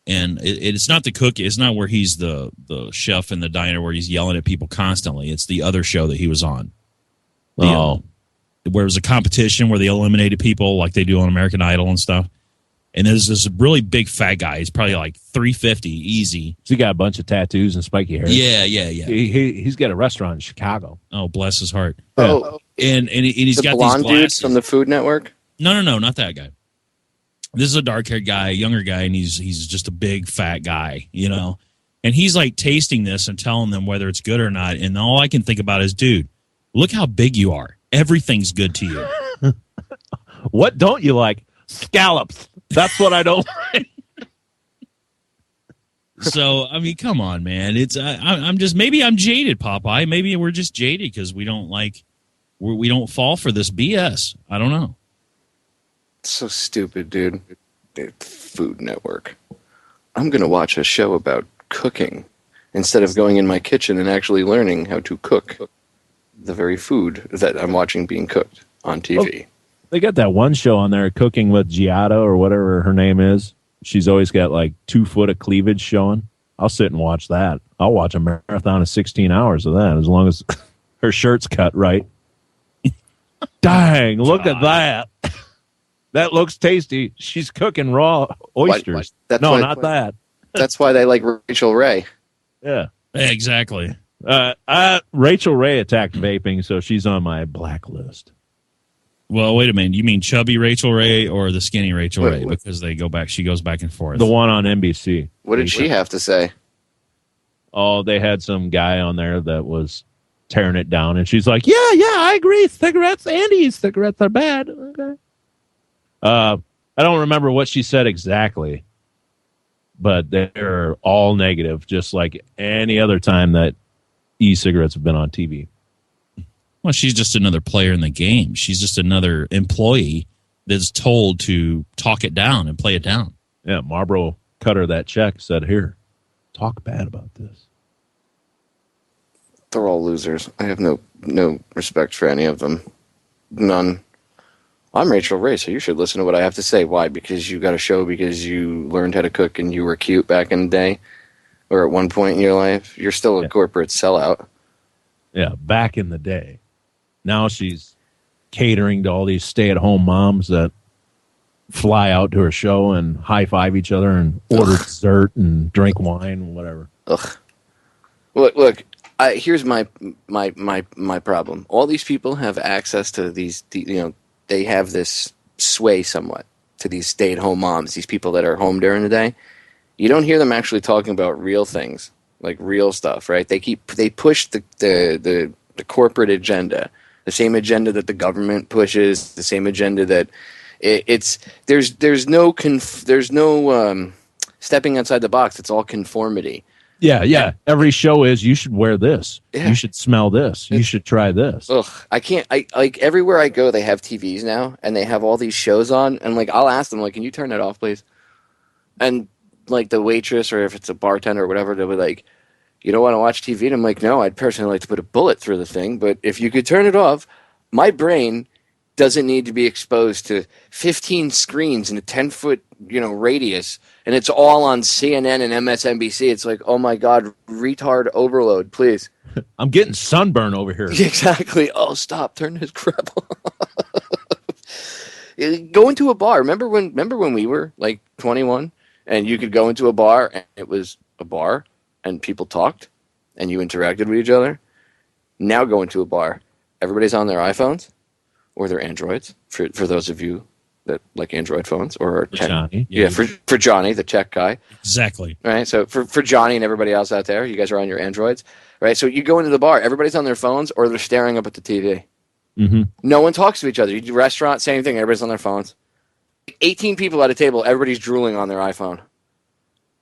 And it's not the cook. It's not where he's the chef in the diner where he's yelling at people constantly. It's the other show that he was on. Where it was a competition where they eliminated people like they do on American Idol and stuff. And there's this really big fat guy. He's probably like 350 easy. So he got a bunch of tattoos and spiky hair. Yeah. He's got a restaurant in Chicago. Oh, bless his heart. Oh, and he's got blonde these glasses. dude from the Food Network. No, not that guy. This is a dark-haired guy, a younger guy, and he's just a big fat guy, And he's like tasting this and telling them whether it's good or not. And all I can think about is, dude, look how big you are. Everything's good to you. What don't you like? Scallops. That's what I don't like. So, I mean, come on, man. It's I'm just, maybe I'm jaded, Popeye. Maybe we're just jaded because we don't fall for this BS. I don't know. So stupid, dude. Food Network. I'm going to watch a show about cooking instead of going in my kitchen and actually learning how to cook the very food that I'm watching being cooked on TV. Oh, they got that one show on there, Cooking with Giada or whatever her name is. She's always got like 2 foot of cleavage showing. I'll sit and watch that. I'll watch a marathon of 16 hours of that as long as her shirt's cut right. Dang, look at that. That looks tasty. She's cooking raw oysters. Not that. That's why they like Rachel Ray. Yeah. Exactly. Rachel Ray attacked vaping, so she's on my blacklist. Well, wait a minute. You mean chubby Rachel Ray or the skinny Rachel Ray? Because they go back. She goes back and forth. The one on NBC. What did she have to say? Oh, they had some guy on there that was tearing it down, and she's like, "Yeah, I agree. Cigarettes, Andy's cigarettes are bad." Okay. I don't remember what she said exactly, but they're all negative, just like any other time that e-cigarettes have been on TV. Well, she's just another player in the game. She's just another employee that's told to talk it down and play it down. Yeah, Marlboro cut her that check, said, "Here, talk bad about this." They're all losers. I have no respect for any of them. None. I'm Rachel Ray, so you should listen to what I have to say. Why? Because you got a show because you learned how to cook and you were cute back in the day? Or at one point in your life? You're still a corporate sellout. Yeah, back in the day. Now she's catering to all these stay-at-home moms that fly out to her show and high-five each other and order dessert and drink wine and whatever. Ugh. Look. Here's my problem. All these people have access to these. They have this sway somewhat to these stay-at-home moms. These people that are home during the day. You don't hear them actually talking about real things, like real stuff, right? They push the corporate agenda, the same agenda that the government pushes, the same agenda that there's no stepping outside the box. It's all conformity. Yeah. Every show is, you should wear this. Yeah. You should smell this. You should try this. Ugh, I can't. I like everywhere I go, they have TVs now, and they have all these shows on, and like I'll ask them, like, can you turn that off, please? And like the waitress, or if it's a bartender or whatever, they'll be like, you don't want to watch TV? And I'm like, no, I'd personally like to put a bullet through the thing, but if you could turn it off, my brain doesn't need to be exposed to 15 screens in a 10-foot, radius, and it's all on CNN and MSNBC. It's like, oh my God, retard overload, please. I'm getting sunburn over here. Exactly. Oh, stop. Turn this crap off. Go into a bar. Remember when we were like 21 and you could go into a bar and it was a bar and people talked and you interacted with each other? Now go into a bar. Everybody's on their iPhones or their Androids, for those of you that like Android phones, or Johnny. Yeah, for Johnny, the tech guy. Exactly. Right. So for Johnny and everybody else out there, you guys are on your Androids, right? So you go into the bar, everybody's on their phones or they're staring up at the TV. Mm-hmm. No one talks to each other. You do restaurant, same thing. Everybody's on their phones. 18 people at a table, everybody's drooling on their iPhone.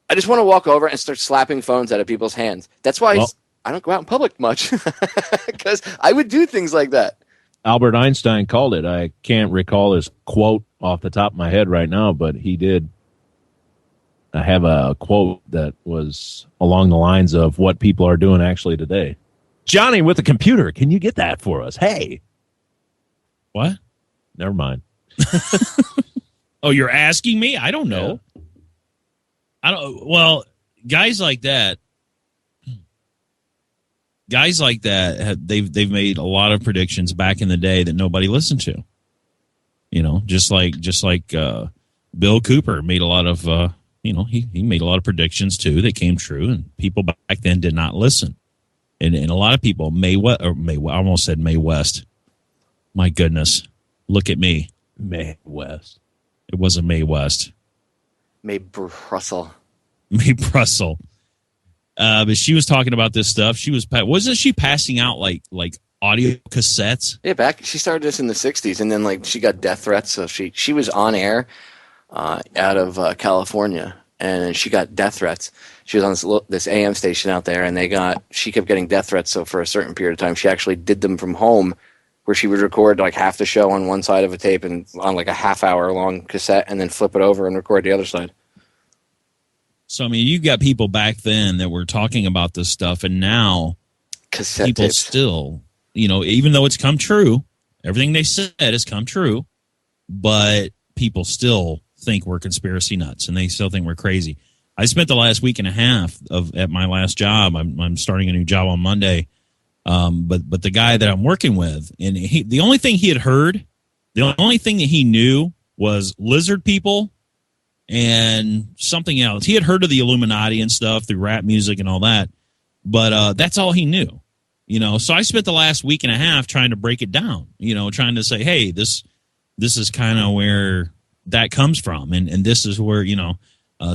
I just want to walk over and start slapping phones out of people's hands. That's why I don't go out in public much, because I would do things like that. Albert Einstein called it. I can't recall his quote off the top of my head right now, but he did. I have a quote that was along the lines of what people are doing actually today. Johnny with the computer, can you get that for us? Hey. What? Never mind. Oh, you're asking me? I don't know. Yeah. Well, guys like that, they've made a lot of predictions back in the day that nobody listened to. Just like Bill Cooper made a lot of he made a lot of predictions too that came true, and people back then did not listen. And a lot of people, I almost said Mae West. My goodness, look at me, Mae West. It wasn't Mae West. Mae Brussel. Mae Brussel. But she was talking about this stuff. Wasn't she passing out like audio cassettes? Yeah, she started this in the 60s, and then she got death threats. So she was on air out of California, and she got death threats. She was on this AM station out there, and she kept getting death threats. So for a certain period of time, she actually did them from home, where she would record half the show on one side of a tape and on a half-hour long cassette, and then flip it over and record the other side. So, I mean, you've got people back then that were talking about this stuff, and now Cassette people tapes. still, even though it's come true, everything they said has come true, but people still think we're conspiracy nuts, and they still think we're crazy. I spent the last week and a half at my last job. I'm starting a new job on Monday, but the guy that I'm working with, and the only thing he had heard, the only thing that he knew was lizard people and something else. He had heard of the Illuminati and stuff through rap music and all that, but that's all he knew. So I spent the last week and a half trying to break it down, trying to say, hey, this is kind of where that comes from, and this is where,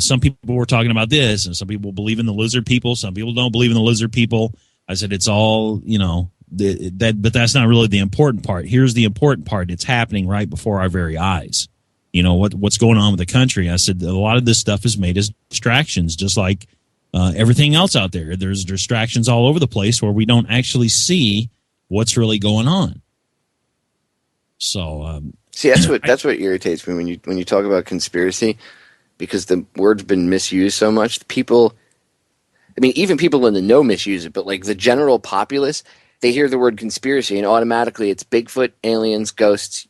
some people were talking about this, and some people believe in the lizard people, some people don't believe in the lizard people. I said it's all, but that's not really the important part. Here's the important part. It's happening right before our very eyes. What's going on with the country. I said a lot of this stuff is made as distractions, just like everything else out there. There's distractions all over the place where we don't actually see what's really going on. So see, that's what irritates me when you talk about conspiracy, because the word's been misused so much. People, I mean, even people in the know misuse it, but like the general populace, they hear the word conspiracy and automatically it's Bigfoot, aliens, ghosts,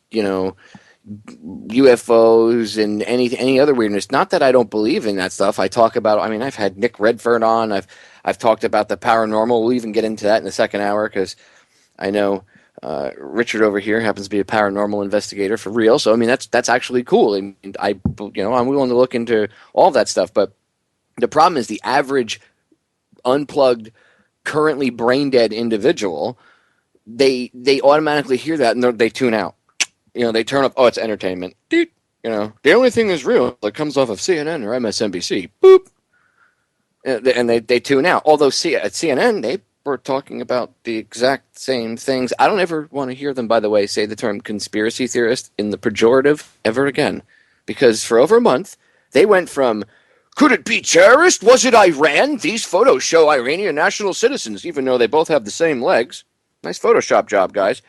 UFOs, and any other weirdness. Not that I don't believe in that stuff. I talk about. I mean, I've had Nick Redfern on. I've talked about the paranormal. We'll even get into that in the second hour because I know Richard over here happens to be a paranormal investigator for real. So I mean, that's actually cool. And I'm willing to look into all that stuff. But the problem is the average unplugged, currently brain dead individual. They automatically hear that and they tune out. They turn off, it's entertainment. The only thing that's real that comes off of CNN or MSNBC. Boop. And they tune out. Although at CNN, they were talking about the exact same things. I don't ever want to hear them, by the way, say the term conspiracy theorist in the pejorative ever again. Because for over a month, they went from, could it be terrorist? Was it Iran? These photos show Iranian national citizens, even though they both have the same legs. Nice Photoshop job, guys.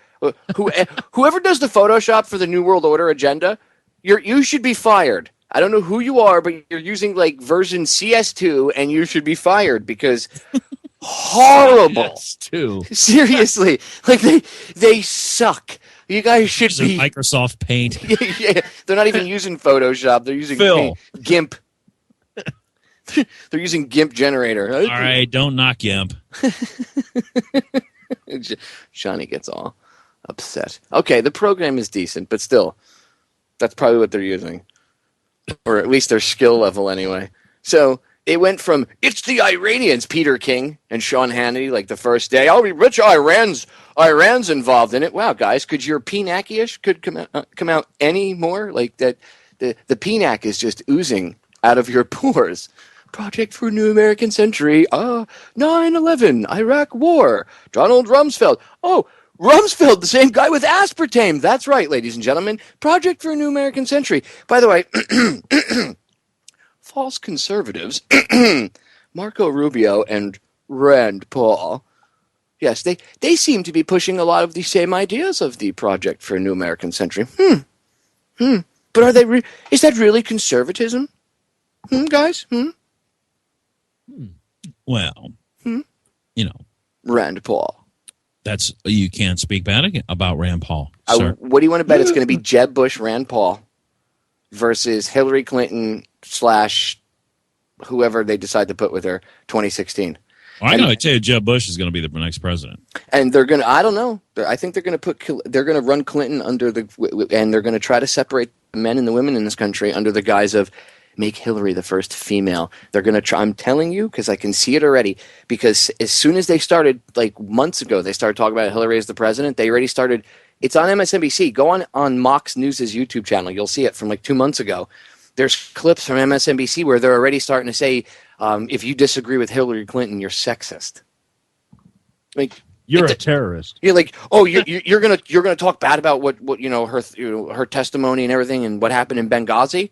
Whoever does the Photoshop for the New World Order agenda, you should be fired. I don't know who you are, but you're using like version CS2, and you should be fired because horrible. CS2. Seriously, like they suck. You guys should be Microsoft Paint. Yeah, they're not even using Photoshop. They're using GIMP. They're using GIMP generator. All right, don't knock GIMP. Johnny gets all upset. Okay, the program is decent, but still, that's probably what they're using. Or at least their skill level anyway. So it went from, it's the Iranians, Peter King and Sean Hannity, like the first day. I'll be rich, Iran's involved in it. Wow, guys, could your PNAC-ish could come out any more? Like that, the PNAC is just oozing out of your pores. Project for a New American Century. 9/11, Iraq War. Donald Rumsfeld. Oh, Rumsfeld, the same guy with aspartame. That's right, ladies and gentlemen. Project for a New American Century. By the way, false conservatives, Marco Rubio and Rand Paul, yes, they seem to be pushing a lot of the same ideas of the Project for a New American Century. But are they? Is that really conservatism? Guys? Well, Rand Paul. You can't speak bad about Rand Paul, sir. What do you want to bet? It's going to be Jeb Bush, Rand Paul versus Hillary Clinton / whoever they decide to put with her, 2016. Well, I got to tell you, Jeb Bush is going to be the next president. And they're going to, I don't know. I think they're going to run Clinton under and they're going to try to separate the men and the women in this country under the guise of make Hillary the first female. They're going to try. I'm telling you, because I can see it already. Because as soon as they started, like months ago, they started talking about Hillary as the president. They already started. It's on MSNBC. Go on Mox News' YouTube channel. You'll see it from like 2 months ago. There's clips from MSNBC where they're already starting to say, if you disagree with Hillary Clinton, you're sexist. Like you're a terrorist. You're like, oh, you're gonna talk bad about what her testimony and everything and what happened in Benghazi.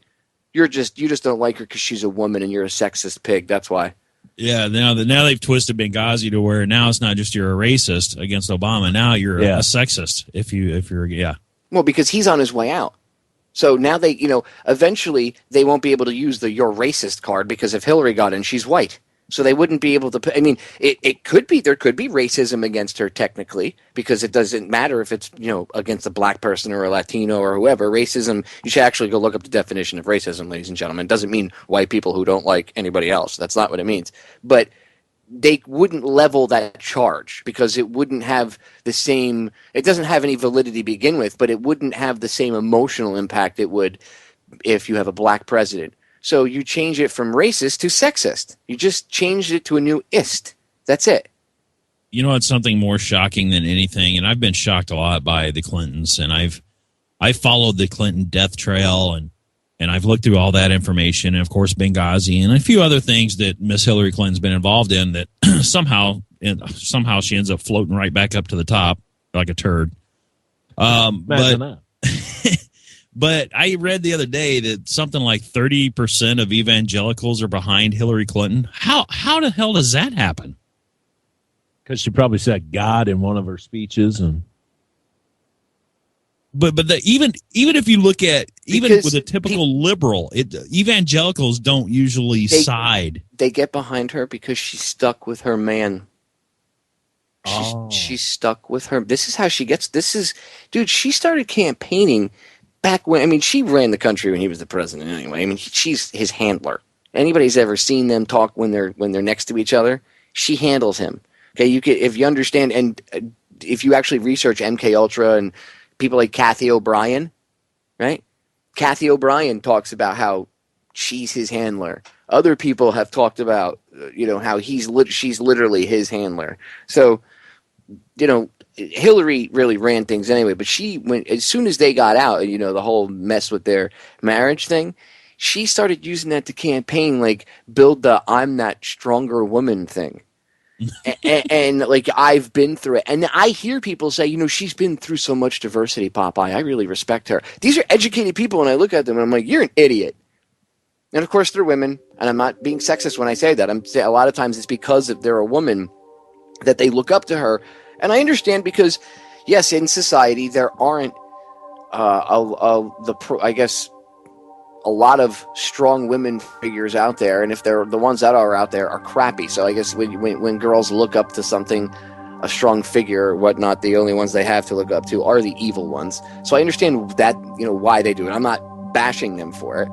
You just don't like her because she's a woman and you're a sexist pig. That's why. Yeah, now they've twisted Benghazi to where now it's not just you're a racist against Obama. Now you're a sexist if you're. Well, because he's on his way out. So now they, eventually they won't be able to use the "you're racist" card because if Hillary got in, she's white. So they wouldn't be able to. I mean, it could be there could be racism against her technically because it doesn't matter if it's against a black person or a Latino or whoever. Racism. You should actually go look up the definition of racism, ladies and gentlemen. It doesn't mean white people who don't like anybody else. That's not what it means. But they wouldn't level that charge because it wouldn't have the same. It doesn't have any validity to begin with, but it wouldn't have the same emotional impact it would if you have a black president. So you change it from racist to sexist. You just changed it to a new ist. That's it. You know, it's something more shocking than anything, and I've been shocked a lot by the Clintons, and I've followed the Clinton death trail, and I've looked through all that information, and of course Benghazi, and a few other things that Miss Hillary Clinton's been involved in that somehow she ends up floating right back up to the top like a turd. Imagine that. But I read the other day that something like 30% of evangelicals are behind Hillary Clinton. How the hell does that happen? Because she probably said God in one of her speeches, and even if you look at with a typical liberal, evangelicals don't usually side. They get behind her because she's stuck with her man. She's stuck with her. This is how she gets. Dude. She started campaigning back when, I mean, she ran the country when he was the president anyway. I mean, she's his handler. Anybody's ever seen them talk when they're next to each other? She handles him. Okay, if you understand, and if you actually research MK Ultra and people like Kathy O'Brien, right? Kathy O'Brien talks about how she's his handler. Other people have talked about, how she's literally his handler. So, Hillary really ran things anyway, but as soon as they got out, the whole mess with their marriage thing, she started using that to campaign, like build the "I'm that stronger woman" thing. and like, I've been through it. And I hear people say, she's been through so much diversity, Popeye. I really respect her. These are educated people, and I look at them and I'm like, you're an idiot. And of course they're women, and I'm not being sexist when I say that. I'm saying a lot of times it's because if they're a woman that they look up to her. And I understand because, yes, in society there aren't I guess a lot of strong women figures out there, and if they're the ones that are out there are crappy. So I guess when girls look up to something, a strong figure or whatnot, the only ones they have to look up to are the evil ones. So I understand that, why they do it. I'm not bashing them for it,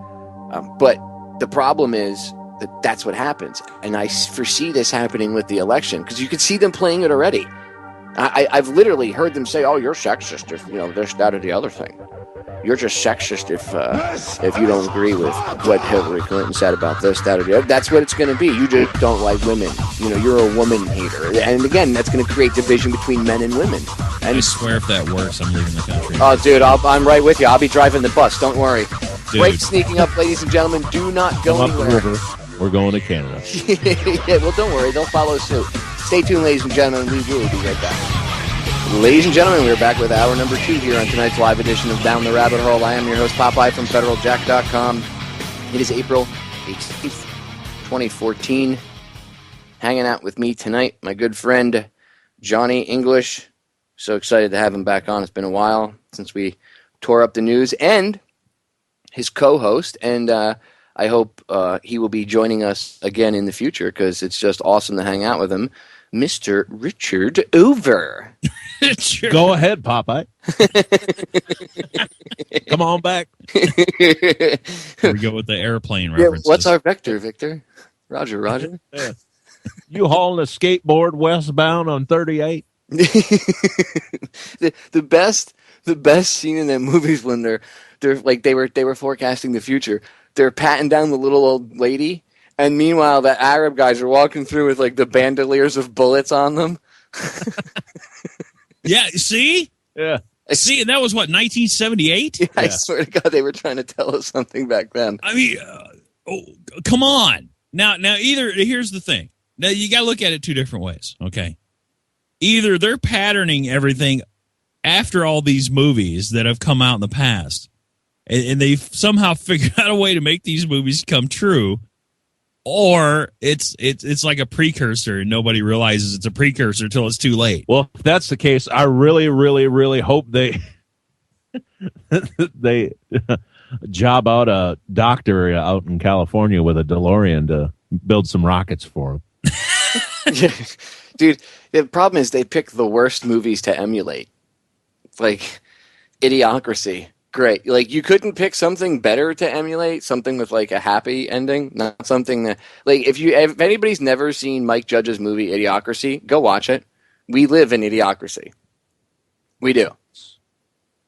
but the problem is that's what happens, and I foresee this happening with the election because you can see them playing it already. I've literally heard them say, "Oh, you're sexist if this, that, or the other thing. You're just sexist if you don't agree with what Hillary Clinton said about this, that, or the other." That's what it's going to be. You just don't like women. You're a woman hater, and again, that's going to create division between men and women. And I swear, if that works, I'm leaving the country. Oh, dude, I'm right with you. I'll be driving the bus. Don't worry. Dude. Break sneaking up, ladies and gentlemen. Do not go anywhere. We're going to Canada. Yeah, well, don't worry. They'll follow suit. Stay tuned, ladies and gentlemen. We will be right back. Ladies and gentlemen, we're back with hour number 2 here on tonight's live edition of Down the Rabbit Hole. I am your host, Popeye from FederalJack.com. It is April 18th, 2014. Hanging out with me tonight, my good friend, Johnny English. So excited to have him back on. It's been a while since we tore up the news. And his co-host, and I hope he will be joining us again in the future because it's just awesome to hang out with him, Mr. Richard Over. Go ahead, Popeye. Come on back. Here we go with the airplane references. What's our vector, Victor? Roger. Yeah. You hauling a skateboard westbound on 38? The best scene in that movie is when they're like they were forecasting the future. They're patting down the little old lady, and meanwhile the Arab guys are walking through with like the bandoliers of bullets on them. Yeah, see? Yeah. See, and that was what, 1978? Yeah, I swear to God, they were trying to tell us something back then. I mean, come on. Now, here's the thing. Now, you got to look at it two different ways, okay? Either they're patterning everything after all these movies that have come out in the past, and they've somehow figured out a way to make these movies come true, or it's like a precursor and nobody realizes it's a precursor until it's too late. Well, if that's the case, I really, really, really hope they job out a doctor out in California with a DeLorean to build some rockets for him. Dude, the problem is they pick the worst movies to emulate. Like Idiocracy. Great. Like, you couldn't pick something better to emulate, something with like a happy ending, not something that, like, if anybody's never seen Mike Judge's movie Idiocracy, go watch it. We live in Idiocracy. We do.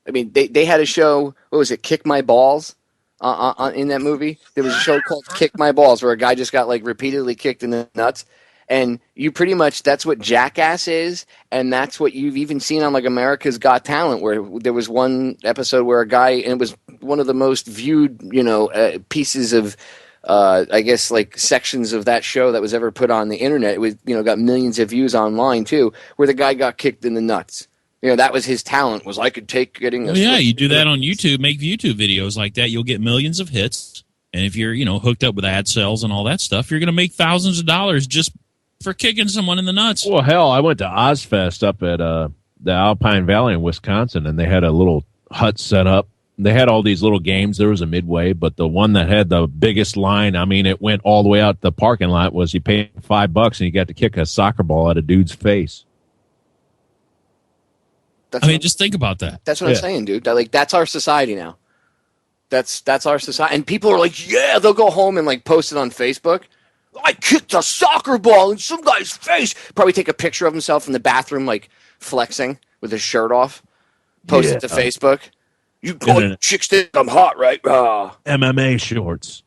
I mean, they had a show, what was it, Kick My Balls? In that movie, there was a show called Kick My Balls where a guy just got like repeatedly kicked in the nuts. And you pretty much, that's what Jackass is, and that's what you've even seen on like America's Got Talent, where there was one episode where a guy, and it was one of the most viewed, pieces of, I guess, like sections of that show that was ever put on the internet. It was, got millions of views online too, where the guy got kicked in the nuts. That was his talent, was I could take getting a... Yeah, you do that on YouTube, make YouTube videos like that, you'll get millions of hits. And if you're, hooked up with ad sales and all that stuff, you're going to make thousands of dollars just for kicking someone in the nuts. Well, hell, I went to Ozfest up at the Alpine Valley in Wisconsin, and they had a little hut set up. They had all these little games. There was a Midway, but the one that had the biggest line, I mean, it went all the way out the parking lot, was you paid $5 and you got to kick a soccer ball at a dude's face. Just think about that. That's what I'm saying, dude. Like, that's our society now. That's our society. And people are like, yeah, they'll go home and like post it on Facebook. I kicked a soccer ball in some guy's face. Probably take a picture of himself in the bathroom, like flexing with his shirt off. Post it to Facebook. You call chicks think I'm hot, right? MMA shorts.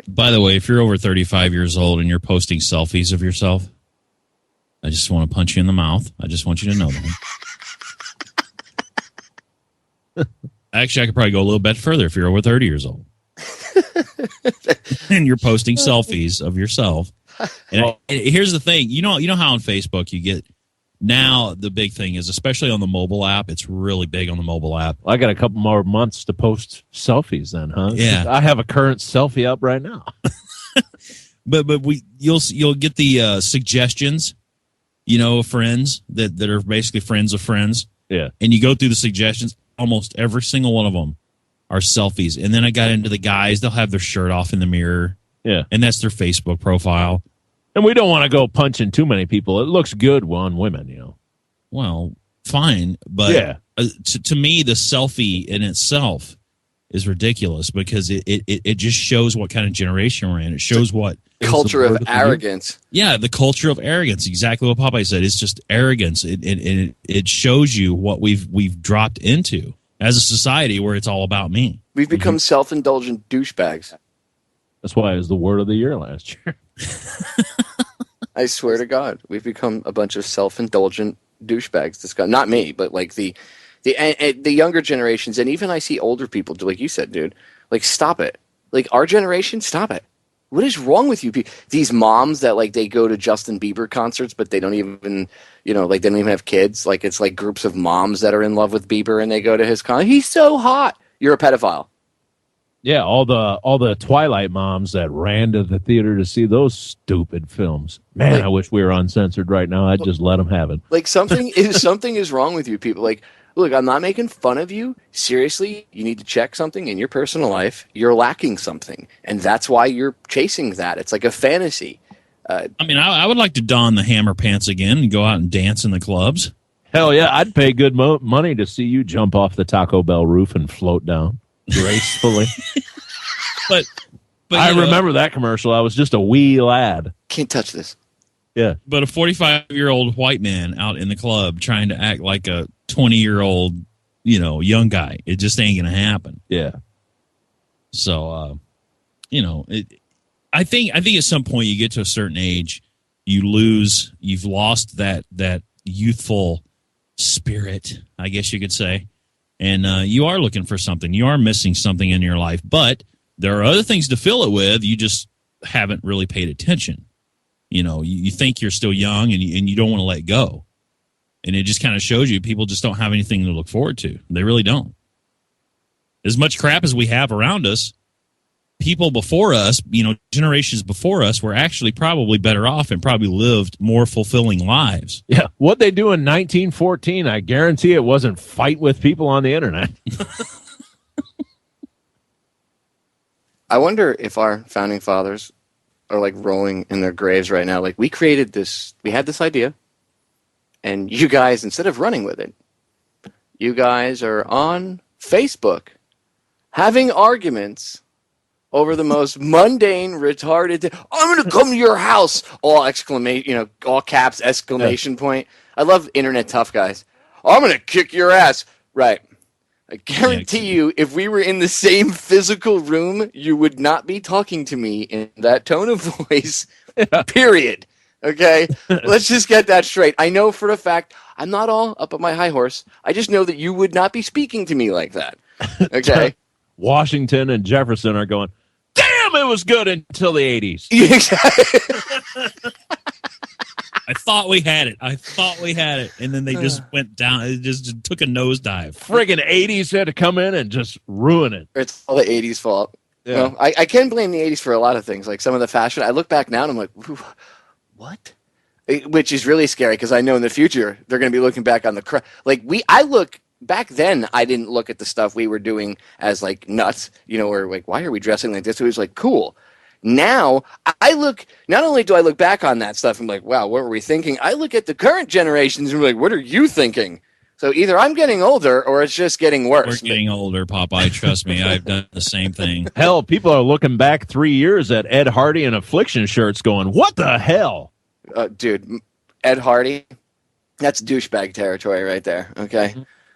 By the way, if you're over 35 years old and you're posting selfies of yourself, I just want to punch you in the mouth. I just want you to know that. Actually, I could probably go a little bit further if you're over 30 years old. And you're posting selfies of yourself. And here's the thing. You know how on Facebook you get, now the big thing is, especially on the mobile app, it's really big on the mobile app. Well, I got a couple more months to post selfies then, huh? Yeah. I have a current selfie up right now. but you'll get the suggestions, friends that are basically friends of friends. Yeah. And you go through the suggestions, almost every single one of them are selfies. And then I got into the guys, they'll have their shirt off in the mirror. Yeah. And that's their Facebook profile. And we don't want to go punching too many people. It looks good on women, Well, fine. But yeah. To me, the selfie in itself is ridiculous because it just shows what kind of generation we're in. It shows what culture of arrogance. Yeah, the culture of arrogance. Exactly what Popeye said. It's just arrogance. It shows you what we've dropped into as a society where it's all about me. We've become self-indulgent douchebags. That's why it was the word of the year last year. I swear to God, we've become a bunch of self-indulgent douchebags. Not me, but like the younger generations, and even I see older people, like you said, dude. Like, stop it. Like, our generation, stop it. What is wrong with you people? These moms that like they go to Justin Bieber concerts, but they don't even, like they don't even have kids. Like, it's like groups of moms that are in love with Bieber and they go to his concert. He's so hot. You're a pedophile. Yeah, all the Twilight moms that ran to the theater to see those stupid films. Man, like, I wish we were uncensored right now. I'd just let them have it. Like, something is wrong with you people. Like, look, I'm not making fun of you. Seriously, you need to check something in your personal life. You're lacking something, and that's why you're chasing that. It's like a fantasy. I would like to don the hammer pants again and go out and dance in the clubs. Hell yeah, I'd pay good money to see you jump off the Taco Bell roof and float down gracefully. but I remember that commercial. I was just a wee lad. Can't touch this. Yeah. But a 45-year-old white man out in the club trying to act like a 20-year-old, young guy, it just ain't going to happen. Yeah. So, I think at some point you get to a certain age, you've lost that youthful spirit, I guess you could say. And you are looking for something. You are missing something in your life. But there are other things to fill it with. You just haven't really paid attention. You think you're still young and you don't want to let go. And it just kind of shows you people just don't have anything to look forward to. They really don't. As much crap as we have around us, people before us, generations before us were actually probably better off and probably lived more fulfilling lives. Yeah. What they do in 1914, I guarantee it wasn't fight with people on the internet. I wonder if our founding fathers are like rolling in their graves right now. Like, we created this, we had this idea, and you guys, instead of running with it, you guys are on Facebook having arguments over the most mundane, retarded. I'm going to come to your house! All exclamation, all caps, exclamation point. I love internet tough guys. I'm going to kick your ass. Right. I guarantee you, if we were in the same physical room, you would not be talking to me in that tone of voice, period. Okay? Let's just get that straight. I know for a fact, I'm not all up on my high horse. I just know that you would not be speaking to me like that. Okay? Washington and Jefferson are going, damn, it was good until the 80s. Exactly. I thought we had it. And then they just went down. It just took a nosedive. Friggin' 80s had to come in and just ruin it. It's all the 80s fault. Yeah. Well, I can blame the 80s for a lot of things, like some of the fashion. I look back now and I'm like, what? Which is really scary because I know in the future they're going to be looking back on the I look back then. I didn't look at the stuff we were doing as like nuts, or like, why are we dressing like this? It was like cool. Now I look. Not only do I look back on that stuff, I'm like, wow, what were we thinking? I look at the current generations and I'm like, what are you thinking? So either I'm getting older or it's just getting worse. We're getting older, Popeye. Trust me, I've done the same thing. Hell, people are looking back 3 years at Ed Hardy and Affliction shirts going, what the hell? Dude, Ed Hardy, that's douchebag territory right there, okay?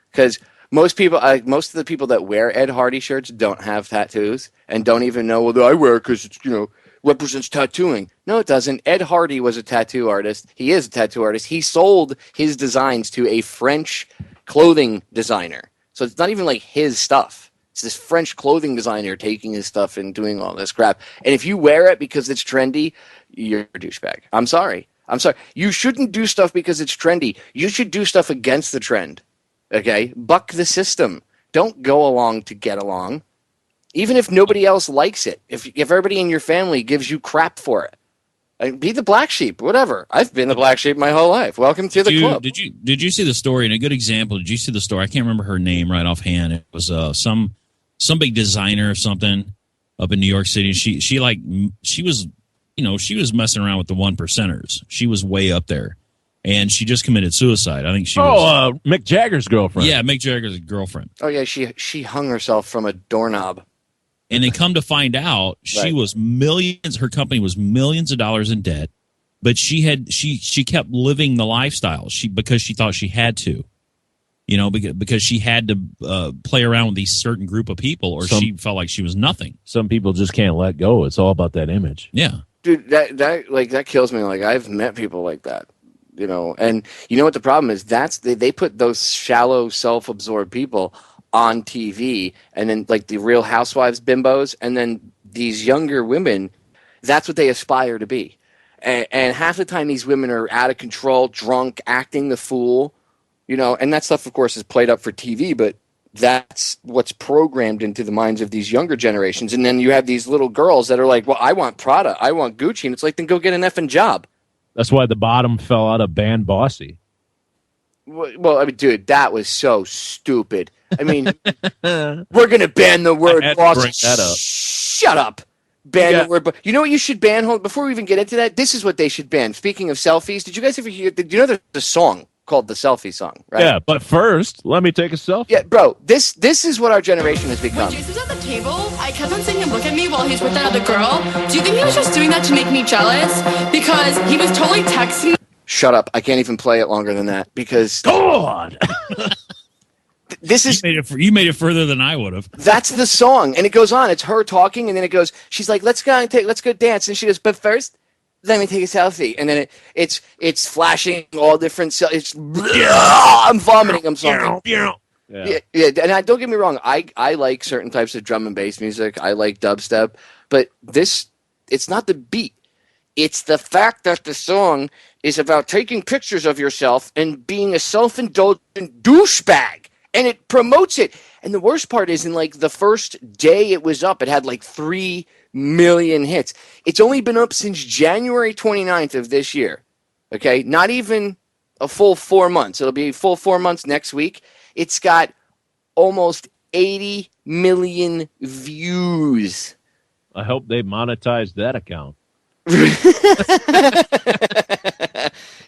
Because most of the people that wear Ed Hardy shirts don't have tattoos and don't even know, well, I wear it because it's, represents tattooing. No, it doesn't. Ed Hardy was a tattoo artist. He is a tattoo artist. He sold his designs to a French clothing designer. So it's not even like his stuff. It's this French clothing designer taking his stuff and doing all this crap. And if you wear it because it's trendy, you're a douchebag. I'm sorry. You shouldn't do stuff because it's trendy. You should do stuff against the trend. Okay? Buck the system. Don't go along to get along. Even if nobody else likes it. If everybody in your family gives you crap for it. Be the black sheep, whatever. I've been the black sheep my whole life. Welcome to the club. Did you see the story? And a good example, did you see the story? I can't remember her name right offhand. It was some big designer or something up in New York City. She was messing around with the 1%ers. She was way up there. And she just committed suicide. I think she was Mick Jagger's girlfriend. Yeah, Mick Jagger's girlfriend. Oh yeah, she hung herself from a doorknob. And they come to find out she was millions. Her company was millions of dollars in debt, but she kept living the lifestyle because she thought she had to, because she had to play around with these certain group of people, or she felt like she was nothing. Some people just can't let go. It's all about that image. Yeah, dude, that kills me. Like, I've met people like that, and you know what the problem is? They put those shallow, self-absorbed people on TV, and then like the Real Housewives bimbos, and then these younger women, that's what they aspire to be. And half the time these women are out of control, drunk, acting the fool, and that stuff, of course, is played up for TV, but that's what's programmed into the minds of these younger generations. And then you have these little girls that are like, well, I want Prada, I want Gucci, and it's like, then go get an effing job. That's why the bottom fell out of Band Bossy. Well, I mean, dude, that was so stupid. I mean, we're going to ban the word boss. Bring that up. Shut up. Ban the word. You know what you should ban? Hold, before we even get into that, this is what they should ban. Speaking of selfies, did you guys ever hear? Did you know there's a song called the Selfie Song, right? Yeah, but first, let me take a selfie. Yeah, bro, this is what our generation has become. When Jason's at the table, I kept on seeing him look at me while he's with that other girl. Do you think he was just doing that to make me jealous? Because he was totally texting. Shut up. I can't even play it longer than that because... God! This is... You made it further than I would have. That's the song. And it goes on. It's her talking, and then it goes... She's like, let's go dance. And she goes, but first, let me take a selfie. And then it's flashing all different... I'm vomiting. I'm sorry. Yeah, and don't get me wrong. I like certain types of drum and bass music. I like dubstep. But it's not the beat. It's the fact that the song is about taking pictures of yourself and being a self-indulgent douchebag. And it promotes it. And the worst part is, in like the first day it was up, it had like 3 million hits. It's only been up since January 29th of this year. Okay? Not even a full 4 months. It'll be a full 4 months next week. It's got almost 80 million views. I hope they monetized that account.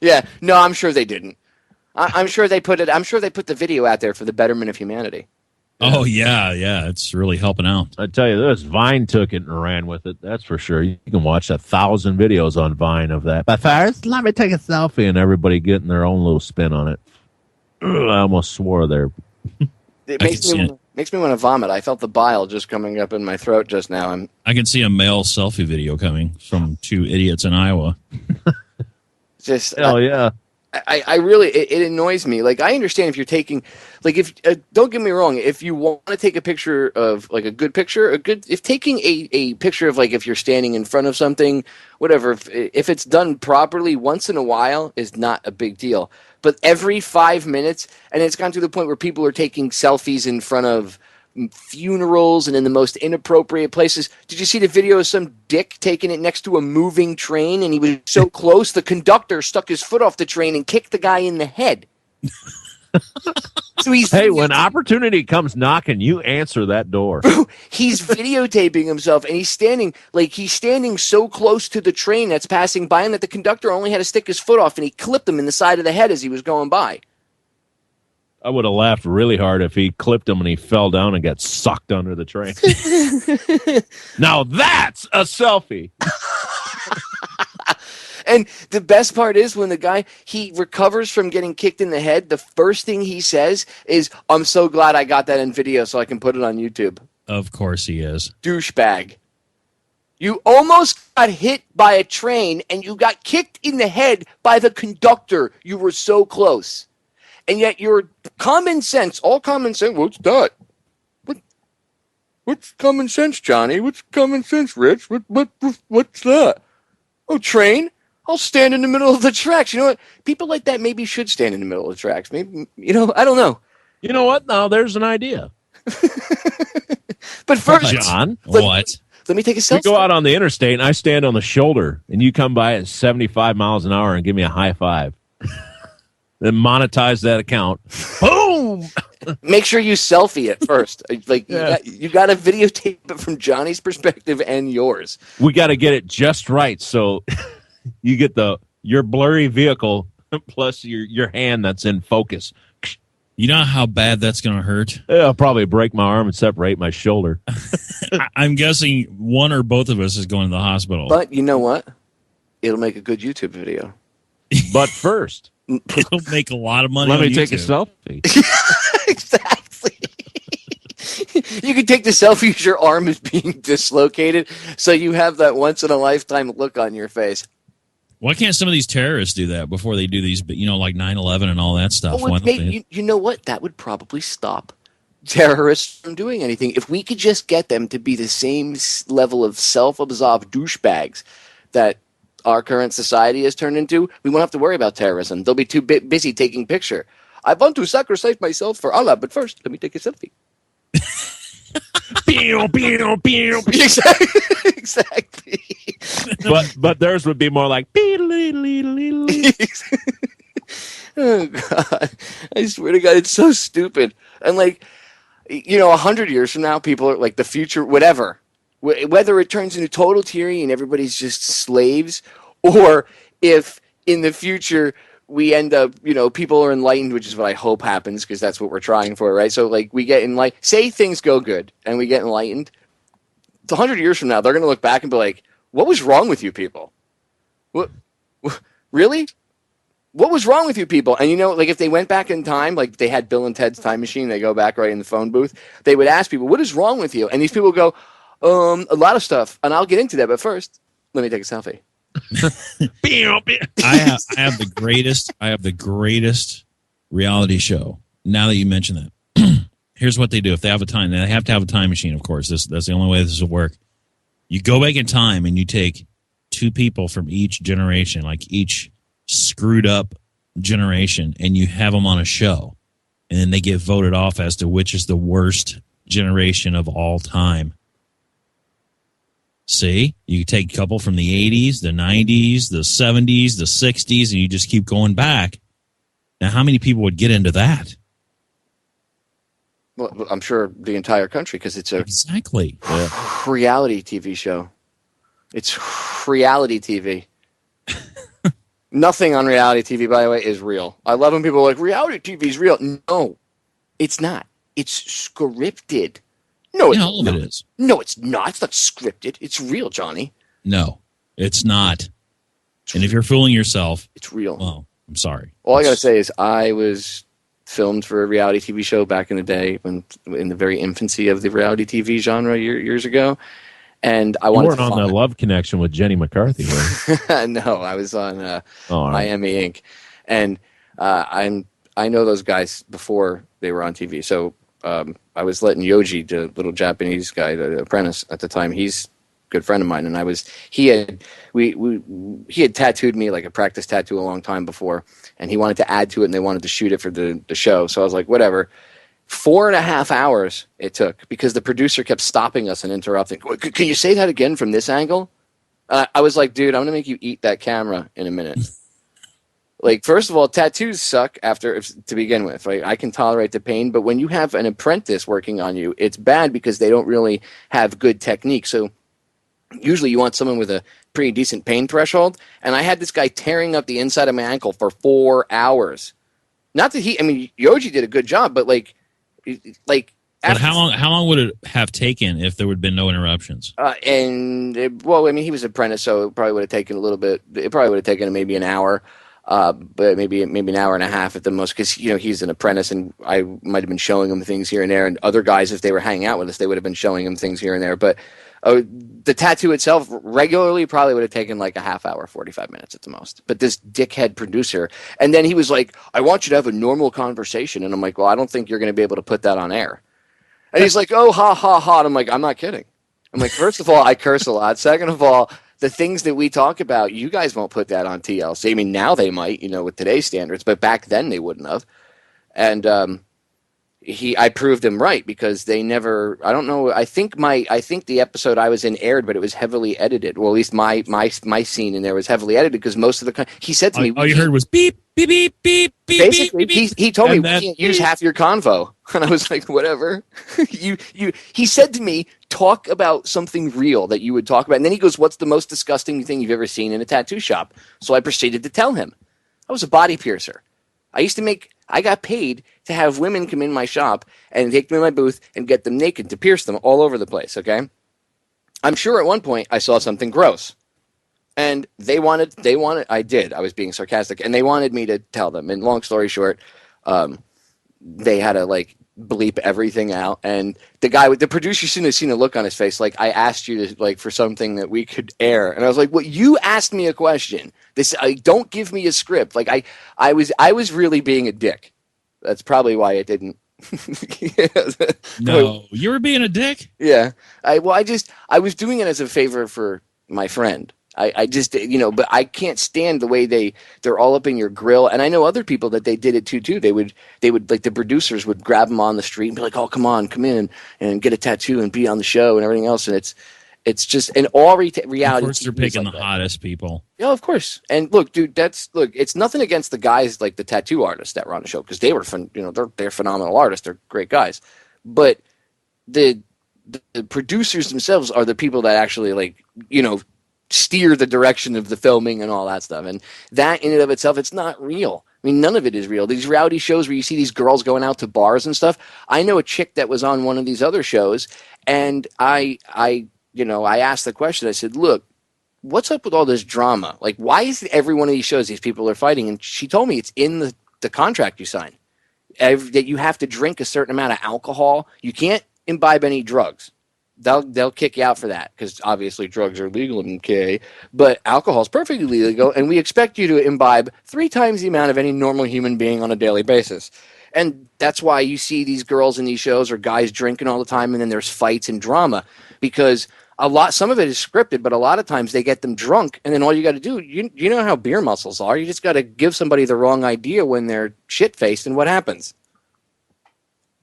Yeah, no, I'm sure they didn't. I'm sure they put it. I'm sure they put the video out there for the betterment of humanity. Oh yeah, it's really helping out. I tell you this, Vine took it and ran with it. That's for sure. You can watch 1,000 videos on Vine of that. But first, let me take a selfie, and everybody getting their own little spin on it. Ugh, I almost swore there. It makes me want to vomit. I felt the bile just coming up in my throat just now. I can see a male selfie video coming from two idiots in Iowa. Just hell yeah. I really, it annoys me. Like, I understand if you're taking, like, if, don't get me wrong, if you want to take a picture of, like, a good picture, if taking a picture of, like, if you're standing in front of something, whatever, if it's done properly once in a while is not a big deal. But every 5 minutes, and it's gone to the point where people are taking selfies in front of funerals and in the most inappropriate places. Did you see the video of some dick taking it next to a moving train, and he was so close the conductor stuck his foot off the train and kicked the guy in the head? So when opportunity comes knocking, you answer that door. He's videotaping himself, and he's standing so close to the train that's passing by him that the conductor only had to stick his foot off, and he clipped him in the side of the head as he was going by. I would have laughed really hard if he clipped him and he fell down and got sucked under the train. Now that's a selfie. And the best part is when the guy, he recovers from getting kicked in the head, the first thing he says is, "I'm so glad I got that in video so I can put it on YouTube." Of course he is. Douchebag. You almost got hit by a train and you got kicked in the head by the conductor. You were so close. And yet your common sense, all common sense, what's that? What's common sense, Johnny? What's common sense, Rich? What's that? Oh, train? I'll stand in the middle of the tracks. You know what? People like that maybe should stand in the middle of the tracks. Maybe, I don't know. You know what? Now there's an idea. But first, John, what? Let me take a selfie. We go out on the interstate and I stand on the shoulder and you come by at 75 miles an hour and give me a high five. Then monetize that account. Boom! Make sure you selfie it first. Like, you got to videotape it from Johnny's perspective and yours. We got to get it just right so you get your blurry vehicle plus your hand that's in focus. You know how bad that's going to hurt? I'll probably break my arm and separate my shoulder. I'm guessing one or both of us is going to the hospital. But you know what? It'll make a good YouTube video. But first, it'll make a lot of money. Let on me YouTube. take a selfie. Exactly. You can take the selfie as your arm is being dislocated, so you have that once in a lifetime look on your face. Why can't some of these terrorists do that before they do these? Like 9/11 and all that stuff. You know what? That would probably stop terrorists from doing anything if we could just get them to be the same level of self-absorbed douchebags that our current society has turned into. We won't have to worry about terrorism. They'll be too busy taking picture. I want to sacrifice myself for Allah, but first, let me take a selfie. Exactly. But theirs would be more like. Oh God! I swear to God, it's so stupid. And 100 years from now, people are like the future, whatever. Whether it turns into total tyranny and everybody's just slaves, or if in the future we end up, people are enlightened, which is what I hope happens because that's what we're trying for, right? So we get enlightened, say things go good and we get enlightened. 100 years from now, they're going to look back and be like, what was wrong with you people? What really? What was wrong with you people? And if they went back in time, like they had Bill and Ted's time machine, they go back right in the phone booth, they would ask people, what is wrong with you? And these people go, a lot of stuff, and I'll get into that. But first, let me take a selfie. I have the greatest reality show. Now that you mention that, here's what they do. If they have a time, they have to have a time machine. Of course, that's the only way this will work. You go back in time and you take two people from each generation, like each screwed up generation, and you have them on a show, and then they get voted off as to which is the worst generation of all time. See, you take a couple from the 80s, the 90s, the 70s, the 60s, and you just keep going back. Now, how many people would get into that? Well, I'm sure the entire country, because it's exactly. Yeah. reality TV show. It's reality TV. Nothing on reality TV, by the way, is real. I love when people are like, reality TV is real. No, it's not. It's scripted. No, Yeah, all of it is. No, it's not. It's not scripted. It's real, Johnny. No, it's not. And if you're fooling yourself, it's real. Well, I'm sorry. All I got to say is I was filmed for a reality TV show back in the day, when in the very infancy of the reality TV genre years ago. And I wanted to on the Love Connection with Jenny McCarthy, right? No, I was on Miami Inc. And I know those guys before they were on TV. So I was letting Yoji, the little Japanese guy, the apprentice at the time, he's a good friend of mine, and he had tattooed me like a practice tattoo a long time before, and he wanted to add to it, and they wanted to shoot it for the show. So I was like, whatever. 4.5 hours it took because the producer kept stopping us and interrupting. Can you say that again from this angle? I was like, dude, I'm going to make you eat that camera in a minute. Like, first of all, tattoos suck to begin with. Right? I can tolerate the pain, but when you have an apprentice working on you, it's bad because they don't really have good technique. So usually you want someone with a pretty decent pain threshold. And I had this guy tearing up the inside of my ankle for 4 hours. Not that Yoji did a good job, but but how long would it have taken if there would have been no interruptions? He was an apprentice, so it probably would have taken a little bit. It probably would have taken maybe an hour, but maybe an hour and a half at the most, because he's an apprentice, and I might have been showing him things here and there. And other guys, if they were hanging out with us, they would have been showing him things here and there. But the tattoo itself regularly probably would have taken like a half hour, 45 minutes at the most. But this dickhead producer, and then he was like, I want you to have a normal conversation. And I'm like, well, I don't think you're going to be able to put that on air. And he's like, oh, ha, ha, ha. And I'm like, I'm not kidding. I'm like, first of all, I curse a lot. Second of all, the things that we talk about, you guys won't put that on TLC. I mean, now they might, with today's standards, but back then they wouldn't have. And I proved him right, because they never. I don't know. I think the episode I was in aired, but it was heavily edited. Well, at least my scene in there was heavily edited, because most of the. He said to me, all you heard was beep beep beep beep beep. Basically, beep, he told me, and we can't use half your convo, and I was like, whatever. He said to me, talk about something real that you would talk about, and then he goes, what's the most disgusting thing you've ever seen in a tattoo shop? So I proceeded to tell him, I was a body piercer. I got paid to have women come in my shop and take them in my booth and get them naked to pierce them all over the place, okay? I'm sure at one point I saw something gross. And they wanted, I was being sarcastic, and they wanted me to tell them. And long story short, they had to bleep everything out. And the producer shouldn't have seen a look on his face. Like, I asked you to, for something that we could air. And I was like, well, you asked me a question. Don't give me a script. I was really being a dick. That's probably why it didn't. No, you were being a dick? Yeah. I was doing it as a favor for my friend. I just, but I can't stand the way they're all up in your grill. And I know other people that they did it too. They would the producers would grab them on the street and be like, oh, come in and get a tattoo and be on the show and everything else. And it's just an all reality. Of course, they're picking the hottest people. Yeah, of course. And look, dude, it's nothing against the guys like the tattoo artists that were on the show, because they were, they're phenomenal artists. They're great guys. But the producers themselves are the people that actually steer the direction of the filming and all that stuff. And that in and of itself, it's not real. I mean, none of it is real. These reality shows where you see these girls going out to bars and stuff. I know a chick that was on one of these other shows, and I asked the question. I said, look, what's up with all this drama? Like, why is every one of these shows these people are fighting? And she told me it's in the contract you sign, that you have to drink a certain amount of alcohol. You can't imbibe any drugs. They'll kick you out for that, because obviously drugs are legal in UK, but alcohol is perfectly legal, and we expect you to imbibe 3 times the amount of any normal human being on a daily basis. And that's why you see these girls in these shows or guys drinking all the time, and then there's fights and drama, because some of it is scripted, but a lot of times they get them drunk, and then all you got to do, you know how beer muscles are. You just got to give somebody the wrong idea when they're shit-faced, and what happens?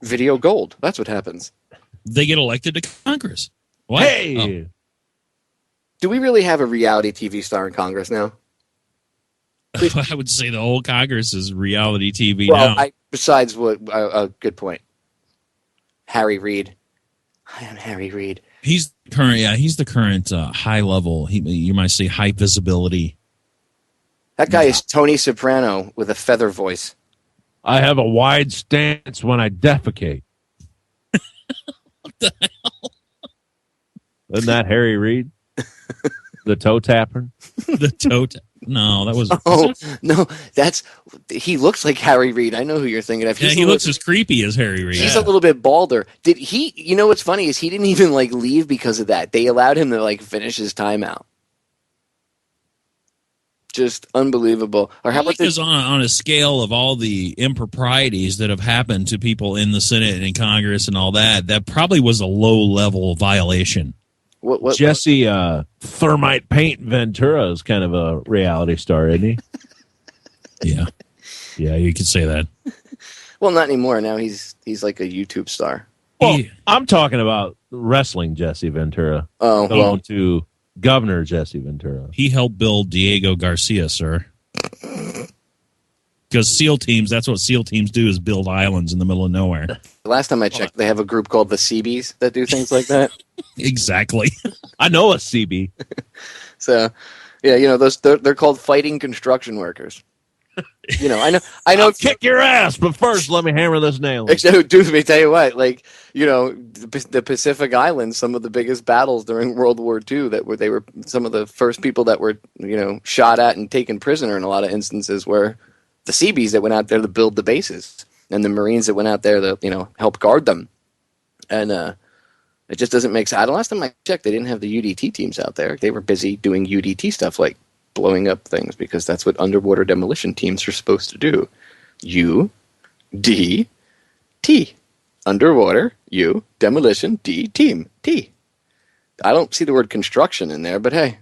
Video gold. That's what happens. They get elected to Congress. What? Hey! Oh. Do we really have a reality TV star in Congress now? I would say the whole Congress is reality TV now. Besides what? Good point. Harry Reid. I am Harry Reid. He's current. Yeah, he's the current high level. You might say high visibility. That guy is Tony Soprano with a feather voice. I have a wide stance when I defecate. What the hell? Isn't that Harry Reid? The toe tapper? The toe No, that was... Oh, no, he looks like Harry Reid. I know who you're thinking of. He looks as creepy as Harry Reid. He's a little bit balder. You know what's funny is he didn't even, leave because of that. They allowed him to, finish his timeout. Just unbelievable. Or how about this? On a scale of all the improprieties that have happened to people in the Senate and in Congress and all that, that probably was a low-level violation. What Jesse Thermite Paint Ventura is kind of a reality star, isn't he? Yeah. Yeah, you could say that. Well, not anymore. Now he's like a YouTube star. Well, I'm talking about wrestling Jesse Ventura. Oh, belong to Governor Jesse Ventura. He helped build Diego Garcia, sir. Because SEAL teams, that's what SEAL teams do, is build islands in the middle of nowhere. The last time I checked, they have a group called the CBs that do things like that. Exactly. I know a CB. So, yeah, they're called fighting construction workers. I know. I'll kick your ass, but first let me hammer this nail. Dude, let me tell you what. The Pacific Islands, some of the biggest battles during World War II, they were some of the first people that were shot at and taken prisoner in a lot of instances were the Seabees that went out there to build the bases, and the Marines that went out there to help guard them. And it just doesn't make sense. Last time I checked, they didn't have the UDT teams out there. They were busy doing UDT stuff like blowing up things, because that's what underwater demolition teams are supposed to do. UDT. Underwater, demolition, team, T. I don't see the word construction in there, but hey.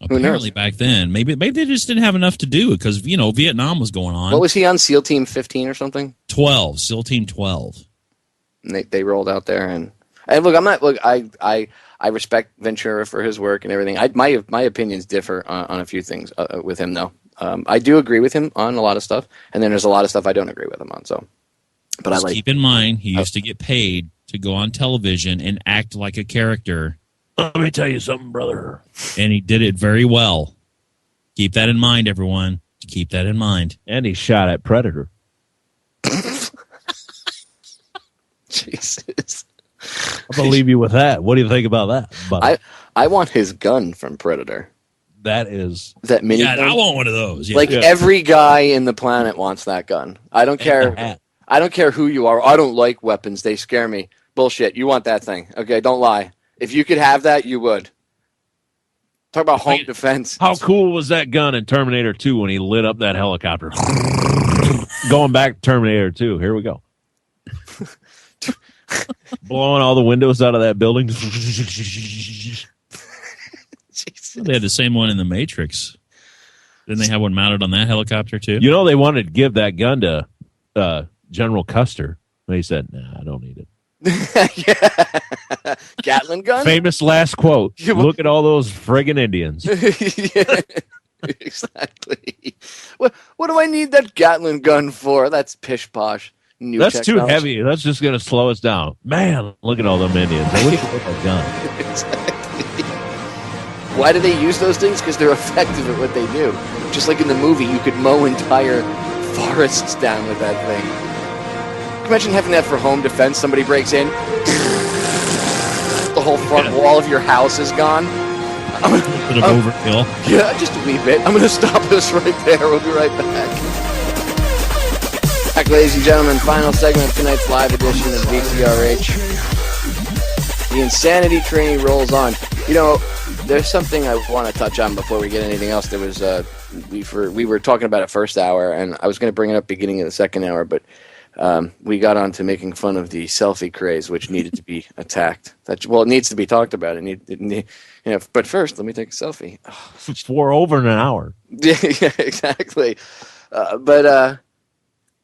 Apparently back then, maybe they just didn't have enough to do, because, Vietnam was going on. What was he on, SEAL Team 15 or something? 12, SEAL Team 12. And they rolled out there, and look, I respect Ventura for his work and everything. My opinions differ on a few things with him, though. I do agree with him on a lot of stuff, and then there's a lot of stuff I don't agree with him on. So, but just keep in mind, he used to get paid to go on television and act like a character. Let me tell you something, brother. And he did it very well. Keep that in mind, everyone. Keep that in mind. And he shot at Predator. Jesus. I'll believe you with that. What do you think about that? But I want his gun from Predator. That mini gun? I want one of those. Yeah. Every guy in the planet wants that gun. I don't care. I don't care who you are. I don't like weapons. They scare me. Bullshit. You want that thing. Okay, don't lie. If you could have that, you would. Talk about home defense. How cool was that gun in Terminator 2 when he lit up that helicopter? Going back to Terminator 2. Here we go. Blowing all the windows out of that building. They had the same one in The Matrix. Didn't they have one mounted on that helicopter too? They wanted to give that gun to General Custer. And he said, "Nah, I don't need it." Yeah. Gatling gun? Famous last quote. Look at all those friggin' Indians. Yeah, exactly. What do I need that Gatling gun for? That's pish posh. That's too heavy. That's just going to slow us down. Man, look at all them Indians. I wish they had a gun. Exactly. Why do they use those things? Because they're effective at what they do. Just like in the movie, you could mow entire forests down with that thing. Can you imagine having that for home defense? Somebody breaks in, the whole front wall of your house is gone. A bit of overkill. Yeah, just a wee bit. I'm going to stop this right there. We'll be right back. Back, ladies and gentlemen, final segment of tonight's live edition of DTRH. The insanity train rolls on. There's something I want to touch on before we get anything else. There was we were talking about it first hour, and I was going to bring it up beginning of the second hour, but we got on to making fun of the selfie craze, which needed to be attacked. It needs to be talked about. But first, let me take a selfie. For over an hour. Yeah, exactly. But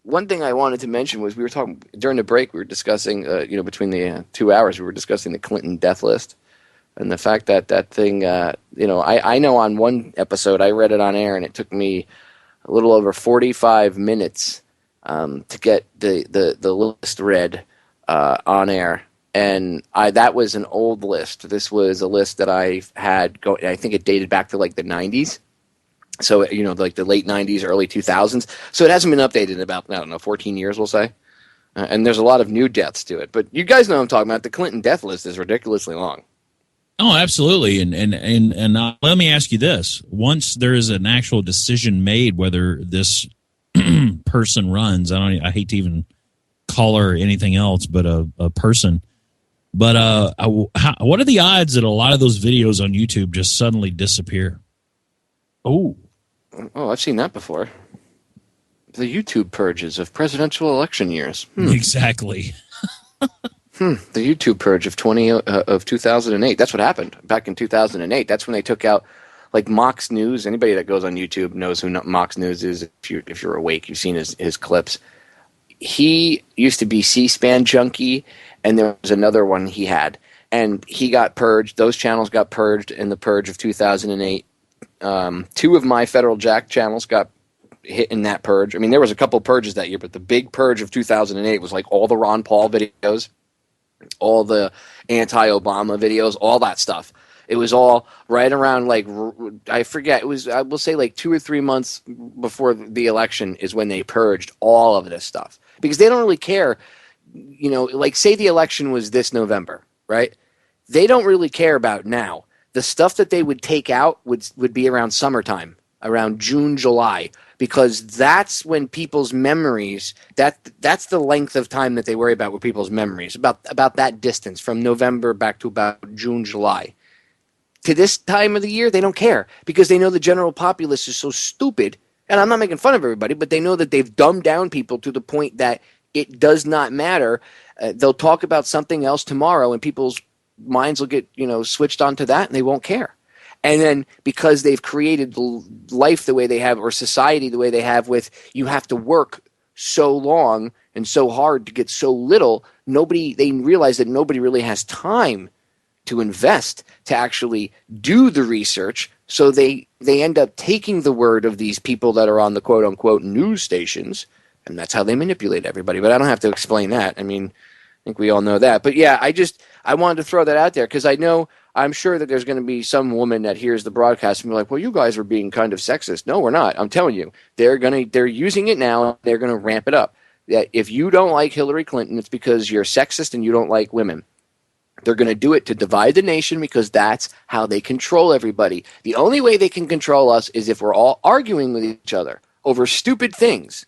one thing I wanted to mention was we were talking during the break. We were discussing, between the 2 hours, we were discussing the Clinton death list and the fact that thing. I know on one episode I read it on air, and it took me a little over 45 minutes to get the list read on air. And that was an old list. This was a list that I had I think it dated back to like the 90s. So, like the late 90s, early 2000s. So it hasn't been updated in about, 14 years, we'll say. And there's a lot of new deaths to it. But you guys know what I'm talking about. The Clinton death list is ridiculously long. Oh, absolutely. And let me ask you this. Once there is an actual decision made whether this person runs, I hate to even call her anything else but a person. But what are the odds that a lot of those videos on YouTube just suddenly disappear? Oh, I've seen that before. The YouTube purges of presidential election years. Exactly. The YouTube purge of 2008. That's what happened back in 2008. That's when they took out like Mox News. Anybody that goes on YouTube knows who Mox News is. If you're awake, you've seen his clips. He used to be C-SPAN junkie, and there was another one he had, and he got purged. Those channels got purged in the purge of 2008. Two of my Federal Jack channels got hit in that purge. I mean, there was a couple purges that year, but the big purge of 2008 was like all the Ron Paul videos, all the anti-Obama videos, all that stuff. It was all right around like, I forget, it was, I will say like 2 or 3 months before the election is when they purged all of this stuff. Because they don't really care, like say the election was this November, right? They don't really care about now. The stuff that they would take out would be around summertime, around June, July, because that's when people's memories, that's the length of time that they worry about with people's memories, about that distance from November back to about June, July. To this time of the year, they don't care because they know the general populace is so stupid. And I'm not making fun of everybody, but they know that they've dumbed down people to the point that it does not matter. They'll talk about something else tomorrow and people's minds will get, switched onto that and they won't care. And then because they've created life the way they have or society the way they have with you have to work so long and so hard to get so little, they realize that nobody really has time to invest to actually do the research. So they end up taking the word of these people that are on the quote unquote news stations, and that's how they manipulate everybody. But I don't have to explain that. I mean, I think we all know that. But yeah, I wanted to throw that out there because I'm sure that there's going to be some woman that hears the broadcast and be like, well, you guys are being kind of sexist. No, we're not. I'm telling you, they're using it now. And they're going to ramp it up. That if you don't like Hillary Clinton, it's because you're sexist and you don't like women. They're going to do it to divide the nation because that's how they control everybody. The only way they can control us is if we're all arguing with each other over stupid things.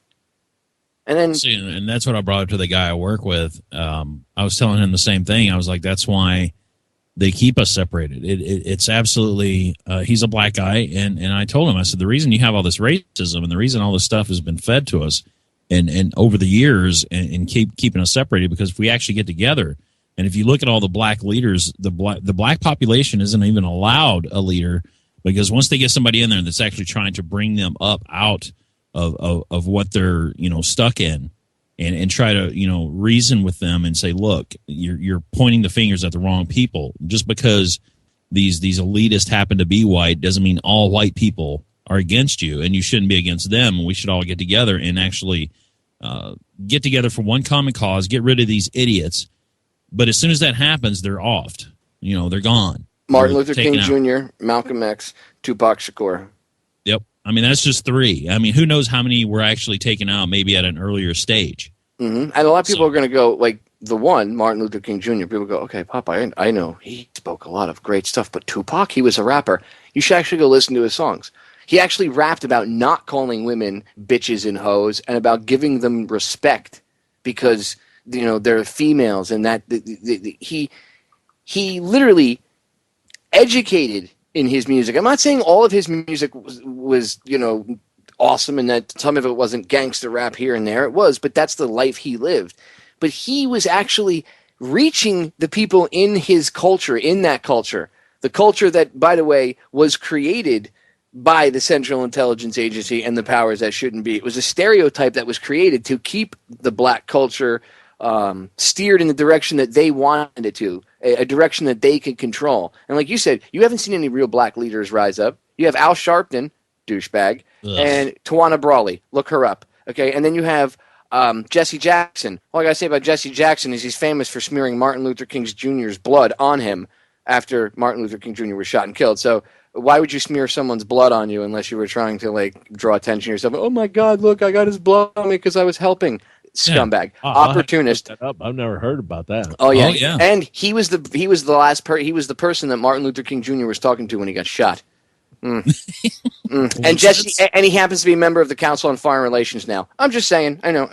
And that's what I brought up to the guy I work with. I was telling him the same thing. I was like, that's why they keep us separated. It's absolutely, he's a black guy. And I told him, I said, the reason you have all this racism and the reason all this stuff has been fed to us and over the years and keeping us separated, because if we actually get together, and if you look at all the black leaders, the black population isn't even allowed a leader, because once they get somebody in there that's actually trying to bring them up out of what they're stuck in, and try to reason with them and say, look, you're pointing the fingers at the wrong people. Just because these elitists happen to be white doesn't mean all white people are against you, and you shouldn't be against them. We should all get together and actually get together for one common cause, get rid of these idiots. But as soon as that happens, they're offed. They're gone. Martin Luther King Jr., Malcolm X, Tupac Shakur. Yep. I mean, that's just 3. I mean, who knows how many were actually taken out maybe at an earlier stage. Mm-hmm. And a lot of people are going to go, like the one, Martin Luther King Jr., people go, okay, Popeye, I know he spoke a lot of great stuff, but Tupac, he was a rapper. You should actually go listen to his songs. He actually rapped about not calling women bitches and hoes and about giving them respect because they're females, and that he literally educated in his music. I'm not saying all of his music was awesome and that some of it wasn't gangster rap here and there. It was, but that's the life he lived. But he was actually reaching the people in his culture, in that culture, the culture that, by the way, was created by the Central Intelligence Agency and the powers that shouldn't be. It was a stereotype that was created to keep the black culture steered in the direction that they wanted it to, a direction that they could control. And like you said, you haven't seen any real black leaders rise up. You have Al Sharpton, douchebag, and Tawana Brawley. Look her up. Okay, and then you have Jesse Jackson. All I got to say about Jesse Jackson is he's famous for smearing Martin Luther King Jr.'s blood on him after Martin Luther King Jr. was shot and killed. So why would you smear someone's blood on you unless you were trying to like draw attention to yourself? Oh my God, look, I got his blood on me because I was helping. Scumbag, opportunist. I've never heard about that. Oh yeah, and he was the person that Martin Luther King Jr. was talking to when he got shot. And Jesse, and he happens to be a member of the Council on Foreign Relations now. I'm just saying. I know.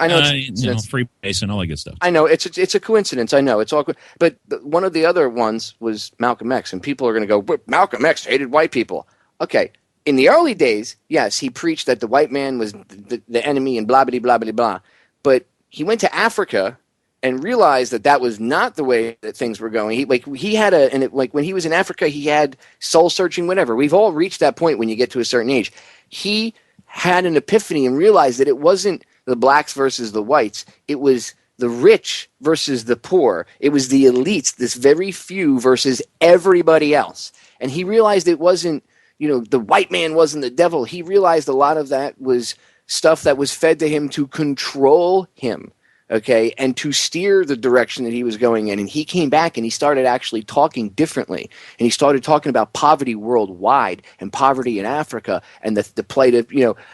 Freemason, all that good stuff. I know it's a coincidence. I know it's all. But one of the other ones was Malcolm X, and people are going to go, but Malcolm X hated white people. Okay, in the early days, yes, he preached that the white man was the enemy and blah blah blah blah blah. But he went to Africa and realized that was not the way that things were going. He had when he was in Africa, he had soul searching, whatever. We've all reached that point when you get to a certain age. He had an epiphany and realized that it wasn't the blacks versus the whites. It was the rich versus the poor. It was the elites, this very few versus everybody else. And he realized it wasn't, the white man wasn't the devil. He realized a lot of that was stuff that was fed to him to control him. Okay, and to steer the direction that he was going in. And he came back and he started actually talking differently. And he started talking about poverty worldwide and poverty in Africa and the plight of,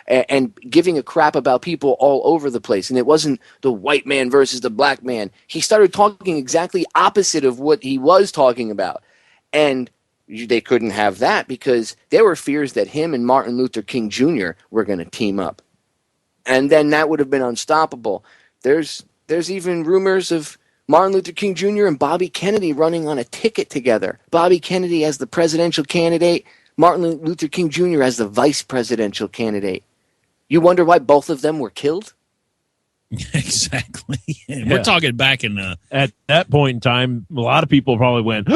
and giving a crap about people all over the place. And it wasn't the white man versus the black man. He started talking exactly opposite of what he was talking about. And they couldn't have that because there were fears that him and Martin Luther King Jr. were going to team up. And then that would have been unstoppable. There's even rumors of Martin Luther King Jr. and Bobby Kennedy running on a ticket together. Bobby Kennedy as the presidential candidate, Martin Luther King Jr. as the vice presidential candidate. You wonder why both of them were killed? Exactly. We're talking back in at that point in time, a lot of people probably went,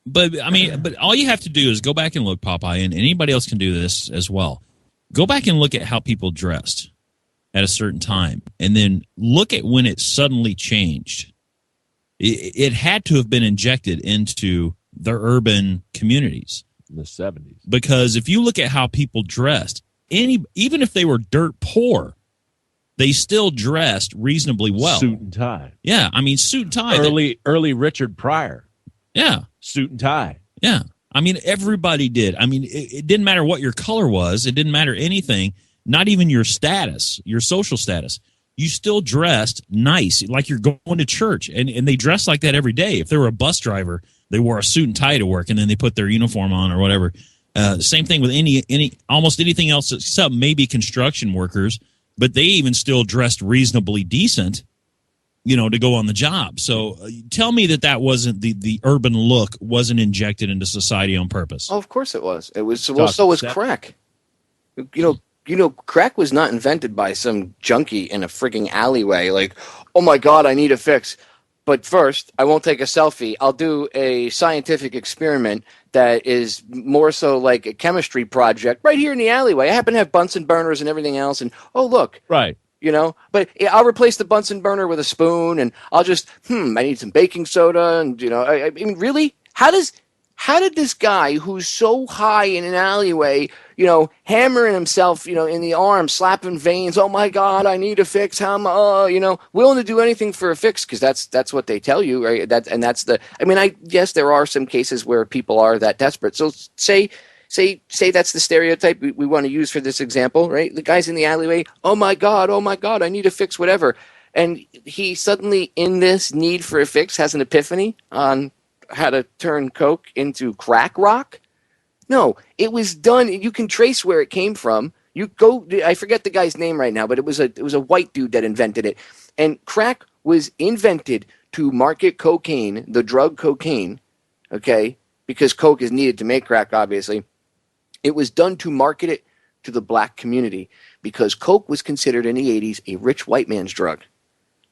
But all you have to do is go back and look, Popeye, and anybody else can do this as well. Go back and look at how people dressed at a certain time, and then look at when it suddenly changed. It had to have been injected into the urban communities in the 70s. Because if you look at how people dressed, even if they were dirt poor, they still dressed reasonably well. Suit and tie. Yeah, suit and tie. Early Richard Pryor. Yeah. Suit and tie. Yeah. Everybody did. It didn't matter what your color was. It didn't matter anything. Not even your status, your social status. You still dressed nice, like you're going to church. And they dressed like that every day. If they were a bus driver, they wore a suit and tie to work, and then they put their uniform on or whatever. Same thing with almost anything else except maybe construction workers, but they even still dressed reasonably decent, to go on the job. So tell me that wasn't the urban look wasn't injected into society on purpose. Oh, of course it was. It was. Well, so was crack. Crack was not invented by some junkie in a frigging alleyway. Like, oh my God, I need a fix. But first, I won't take a selfie. I'll do a scientific experiment that is more so like a chemistry project right here in the alleyway. I happen to have Bunsen burners and everything else. And oh, look. Right. But I'll replace the Bunsen burner with a spoon, and I'll just, I need some baking soda. And, really? How did this guy who's so high in an alleyway, hammering himself, in the arm, slapping veins, oh my God, I need a fix, willing to do anything for a fix, because that's what they tell you, right? Yes, there are some cases where people are that desperate. So say that's the stereotype we want to use for this example, right? The guy's in the alleyway, oh my God, I need a fix, whatever. And he suddenly, in this need for a fix, has an epiphany on how to turn coke into crack rock. No, it was done. You can trace where it came from. I forget the guy's name right now, but it was a white dude that invented it. And crack was invented to market cocaine, the drug cocaine, okay, because coke is needed to make crack, obviously. It was done to market it to the black community because coke was considered in the 80s a rich white man's drug.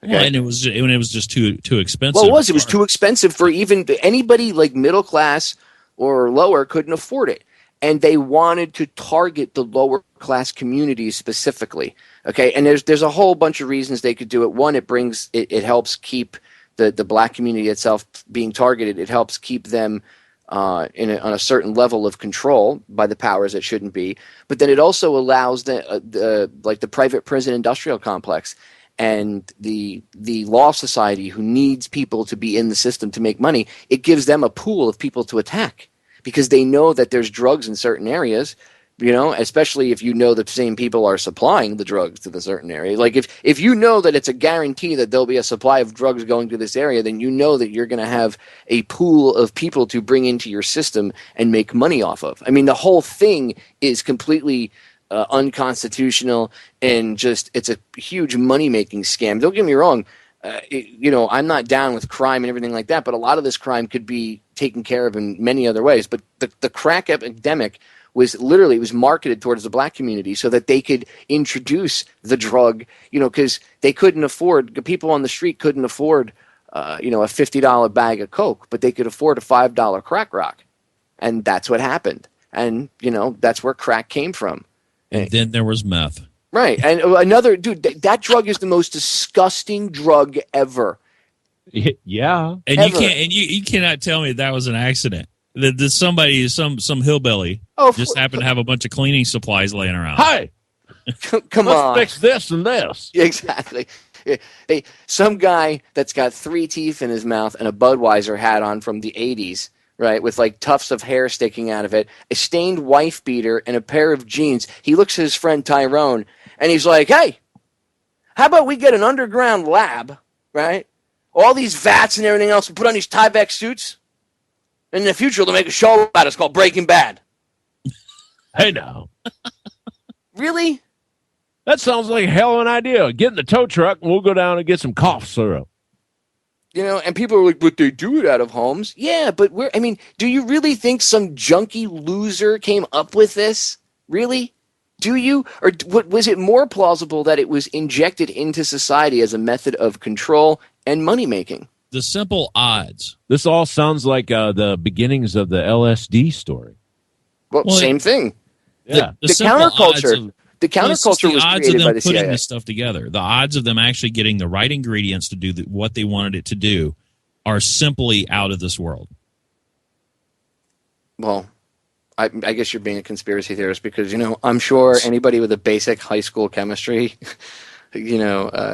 Okay. Well, and it was just too expensive. Well, it was too expensive for even anybody like middle class or lower couldn't afford it. And they wanted to target the lower class communities specifically. Okay. And there's a whole bunch of reasons they could do it. One, it helps keep the black community itself being targeted. It helps keep them on a certain level of control by the powers that shouldn't be. But then it also allows the private prison industrial complex and the law society who needs people to be in the system to make money. It gives them a pool of people to attack because they know that there's drugs in certain areas. Especially if you know the same people are supplying the drugs to the certain area. Like if you know that it's a guarantee that there'll be a supply of drugs going to this area, then you know that you're going to have a pool of people to bring into your system and make money off of. I mean, the whole thing is completely unconstitutional and it's a huge money-making scam. Don't get me wrong. I'm not down with crime and everything like that, but a lot of this crime could be taken care of in many other ways. But the crack epidemic was marketed towards the black community so that they could introduce the drug, because people on the street couldn't afford, a $50 bag of Coke, but they could afford a $5 crack rock. And that's what happened. And, that's where crack came from. And then there was meth. Right. And another, dude, that drug is the most disgusting drug ever. Yeah. And you cannot tell me that was an accident. That somebody, some hillbilly, just happened to have a bunch of cleaning supplies laying around. Hey, come on, let's fix this and this. Exactly. Some guy that's got 3 teeth in his mouth and a Budweiser hat on from the 80s, right, with like tufts of hair sticking out of it, a stained wife beater, and a pair of jeans. He looks at his friend Tyrone, and he's like, "Hey, how about we get an underground lab, right? All these vats and everything else, we put on these Tyvek suits." In the future, they'll make a show about it. It's called Breaking Bad. Hey, now. Really? That sounds like a hell of an idea. Get in the tow truck, and we'll go down and get some cough syrup. And people are like, but they do it out of homes. Yeah, but do you really think some junkie loser came up with this? Really? Do you? Or was it more plausible that it was injected into society as a method of control and money-making? The simple odds. This all sounds like the beginnings of the LSD story. Well, same thing. Yeah. The counterculture. The counterculture was created by the CIA. Putting this stuff together. The odds of them actually getting the right ingredients to do what they wanted it to do are simply out of this world. Well, I guess you're being a conspiracy theorist because, I'm sure anybody with a basic high school chemistry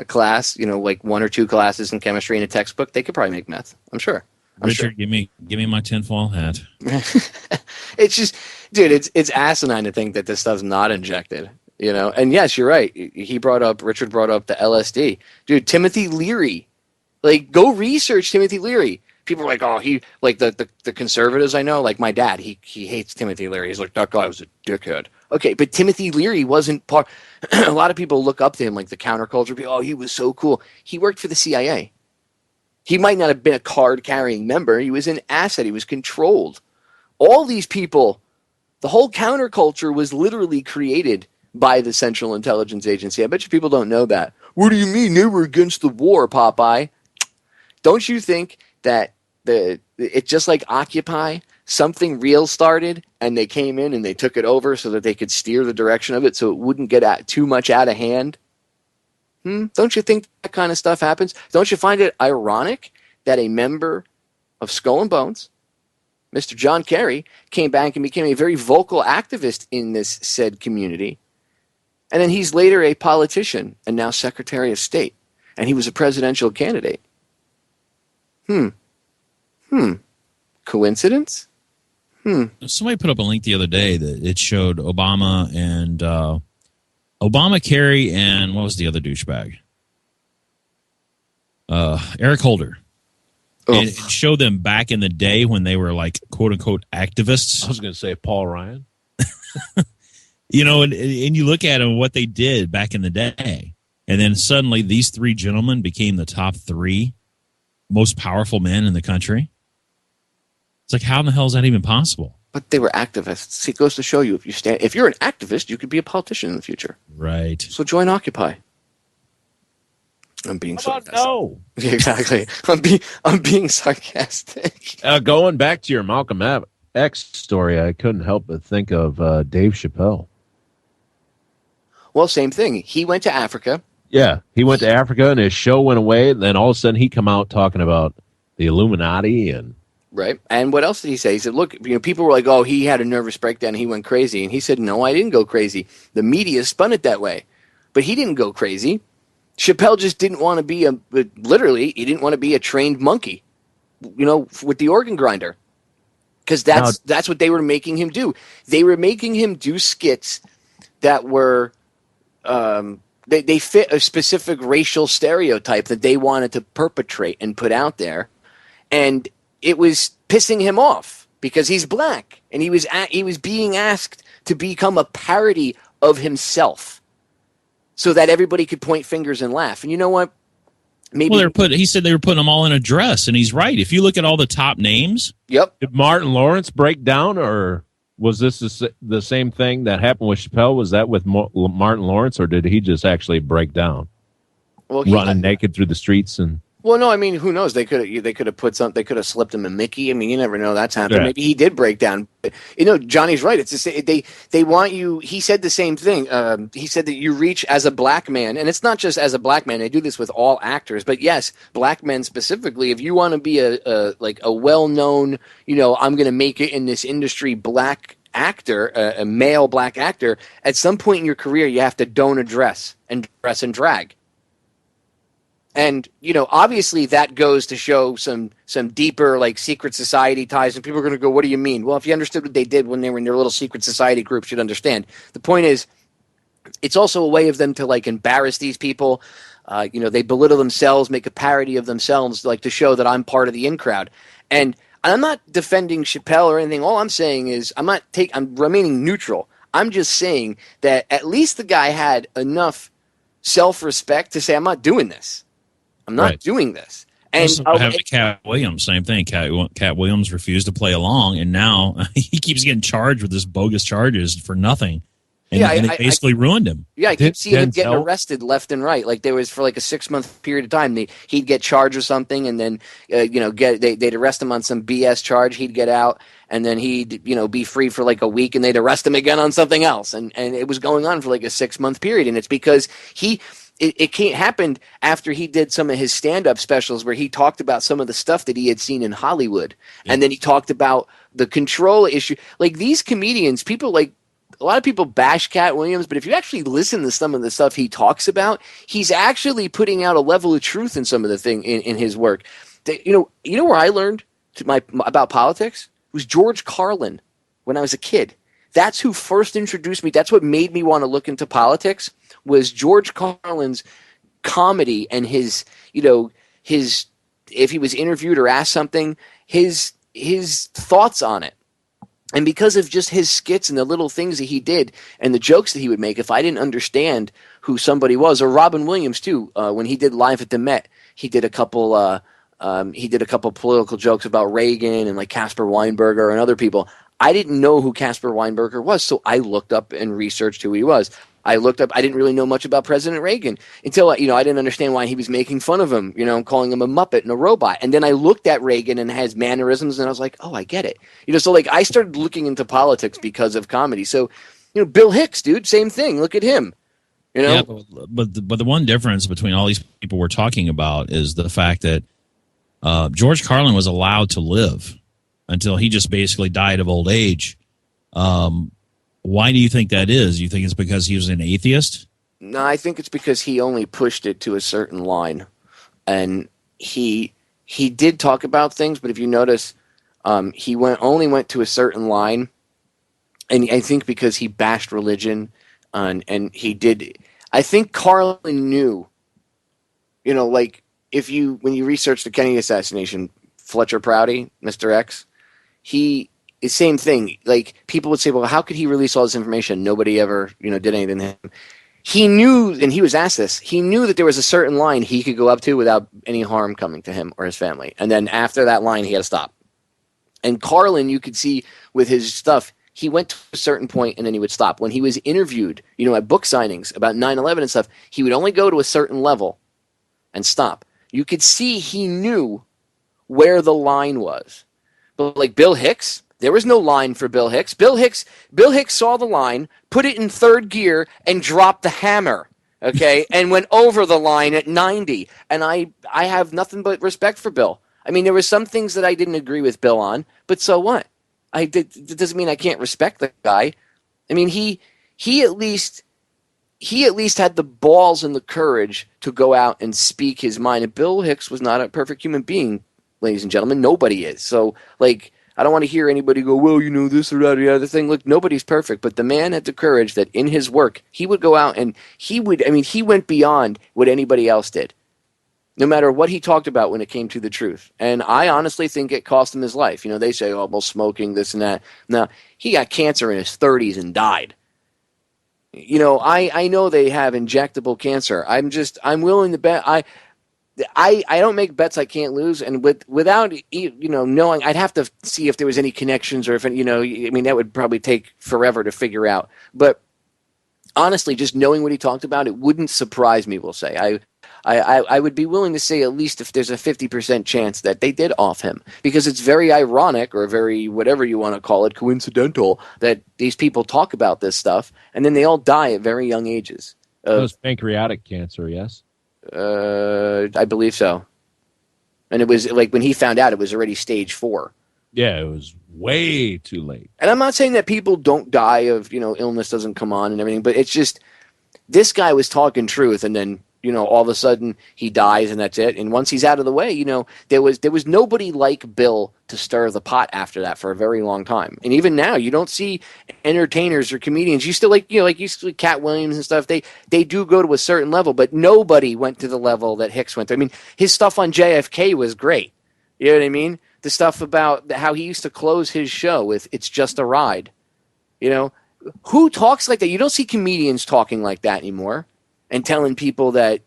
class, like 1 or 2 classes in chemistry in a textbook, they could probably make meth. I'm sure. Richard, give me my tinfoil hat. It's just, dude, it's asinine to think that this stuff's not injected, And yes, you're right. Richard brought up the LSD. Dude, Timothy Leary. Like, go research Timothy Leary. People are like, oh, he, like the conservatives I know, like my dad, he hates Timothy Leary. He's like, that guy was a dickhead. Okay, but Timothy Leary wasn't part. A lot of people look up to him, like the counterculture. Oh, he was so cool. He worked for the CIA. He might not have been a card-carrying member. He was an asset. He was controlled. All these people, the whole counterculture was literally created by the Central Intelligence Agency. I bet you people don't know that. What do you mean they were against the war, Popeye? Don't you think that it's just like Occupy? Something real started, and they came in and they took it over so that they could steer the direction of it so it wouldn't get too much out of hand? Don't you think that kind of stuff happens? Don't you find it ironic that a member of Skull and Bones, Mr. John Kerry, came back and became a very vocal activist in this said community, and then he's later a politician and now Secretary of State, and he was a presidential candidate? Coincidence? Somebody put up a link the other day that it showed Obama and Obama, Kerry, and what was the other douchebag? Eric Holder. Oh. It showed them back in the day when they were like quote unquote activists. I was going to say Paul Ryan. And you look at them, what they did back in the day, and then suddenly these 3 gentlemen became the top 3 most powerful men in the country. It's like, how in the hell is that even possible? But they were activists. See, it goes to show you, if you're an activist, you could be a politician in the future. Right. So join Occupy. I'm being sarcastic. No. Exactly. I'm being sarcastic. Going back to your Malcolm X story, I couldn't help but think of Dave Chappelle. Well, same thing. He went to Africa. Yeah, he went to Africa and his show went away. And then all of a sudden he come out talking about the Illuminati and Right. And what else did he say? He said, look, people were like, oh, he had a nervous breakdown. He went crazy. And he said, no, I didn't go crazy. The media spun it that way. But he didn't go crazy. Chappelle just didn't want to be literally, he didn't want to be a trained monkey, with the organ grinder. Because that's what they were making him do. They were making him do skits that were, they fit a specific racial stereotype that they wanted to perpetrate and put out there. And it was pissing him off because he's black. And he was being asked to become a parody of himself so that everybody could point fingers and laugh. And you know what? Maybe he said they were putting them all in a dress, and he's right. If you look at all the top names, yep. Did Martin Lawrence break down, or was this the same thing that happened with Chappelle? Was that with Martin Lawrence, or did he just actually break down, running naked through the streets? And well, no, I mean, who knows? They could have put something. They could have slipped him a Mickey. I mean, you never know. That's happened. Yeah. Maybe he did break down. Johnny's right. It's they want you. He said the same thing. He said that you reach as a black man, and it's not just as a black man. They do this with all actors, but yes, black men specifically. If you want to be a well-known, I'm going to make it in this industry, black actor, a male black actor, at some point in your career, you have to don a dress and drag. And, obviously that goes to show some deeper, secret society ties. And people are going to go, what do you mean? Well, if you understood what they did when they were in their little secret society groups, you'd understand. The point is, it's also a way of them to, embarrass these people. They belittle themselves, make a parody of themselves, to show that I'm part of the in crowd. And I'm not defending Chappelle or anything. All I'm saying is I'm remaining neutral. I'm just saying that at least the guy had enough self-respect to say, I'm not doing this. I'm not doing this. And Cat Williams, same thing. Cat Williams refused to play along, and now he keeps getting charged with this bogus charges for nothing. And, and it basically ruined him. Yeah, I keep seeing him getting arrested left and right. There was for a 6-month period of time, he'd get charged with something, and then they'd arrest him on some BS charge. He'd get out, and then he'd be free for a week, and they'd arrest him again on something else. And it was going on for a 6-month period, and it's because It can't happen after he did some of his stand-up specials where he talked about some of the stuff that he had seen in Hollywood. Yeah. And then he talked about the control issue. These comedians, people a lot of people bash Cat Williams, but if you actually listen to some of the stuff he talks about, he's actually putting out a level of truth in some of the thing in his work. Where I learned about politics? It was George Carlin when I was a kid. That's who first introduced me. That's what made me want to look into politics. Was George Carlin's comedy and his if he was interviewed or asked something, his thoughts on it. And because of just his skits and the little things that he did and the jokes that he would make, if I didn't understand who somebody was, or Robin Williams too, when he did Live at the Met, he did a couple political jokes about Reagan and Caspar Weinberger and other people. I didn't know who Caspar Weinberger was, so I looked up and researched who he was. I didn't really know much about President Reagan until, I didn't understand why he was making fun of him, calling him a Muppet and a robot. And then I looked at Reagan and his mannerisms, and I was like, oh, I get it. So I started looking into politics because of comedy. So, Bill Hicks, dude, same thing. Look at him. Yeah, but the one difference between all these people we're talking about is the fact that George Carlin was allowed to live until he just basically died of old age. Why do you think that is? You think it's because he was an atheist? No, I think it's because he only pushed it to a certain line. And he did talk about things, but if you notice, he only went to a certain line. And I think because he bashed religion, and he did. I think Carlin knew, when you research the Kennedy assassination, Fletcher Prouty, Mr. X, same thing. People would say, well, how could he release all this information? Nobody ever, did anything to him. He knew, and he was asked this, he knew that there was a certain line he could go up to without any harm coming to him or his family. And then after that line, he had to stop. And Carlin, you could see with his stuff, he went to a certain point and then he would stop. When he was interviewed, at book signings about 9/11 and stuff, he would only go to a certain level and stop. You could see he knew where the line was. But Bill Hicks, there was no line for Bill Hicks. Bill Hicks saw the line, put it in third gear, and dropped the hammer, okay, and went over the line at 90. And I have nothing but respect for Bill. I mean, there were some things that I didn't agree with Bill on, but so what? It doesn't mean I can't respect the guy. I mean, he at least had the balls and the courage to go out and speak his mind. And Bill Hicks was not a perfect human being, ladies and gentlemen. Nobody is. So, like, I don't want to hear anybody go, well, you know, this or that or the other thing. Look, nobody's perfect, but the man had the courage that in his work, he would go out and he went beyond what anybody else did, no matter what he talked about when it came to the truth. And I honestly think it cost him his life. You know, they say, oh, well, smoking, this and that. No, he got cancer in his 30s and died. You know, I know they have injectable cancer. I'm willing to bet. I don't make bets I can't lose, and without knowing, I'd have to see if there was any connections or if that would probably take forever to figure out. But honestly, just knowing what he talked about, it wouldn't surprise me. We'll say I would be willing to say at least if there's a 50% chance that they did off him, because it's very ironic or very whatever you want to call it, coincidental that these people talk about this stuff and then they all die at very young ages. It was pancreatic cancer, yes. I believe so. And it was like when he found out, it was already stage 4. Yeah, it was way too late. And I'm not saying that people don't die of, illness doesn't come on and everything, but it's just this guy was talking truth, and then, all of a sudden he dies and that's it. And once he's out of the way, there was nobody like Bill to stir the pot after that for a very long time. And even now, you don't see entertainers or comedians. You still like you see Cat Williams and stuff. They do go to a certain level, but nobody went to the level that Hicks went to. I mean, his stuff on JFK was great. You know what I mean? The stuff about how he used to close his show with "It's just a ride." Who talks like that? You don't see comedians talking like that anymore and telling people that,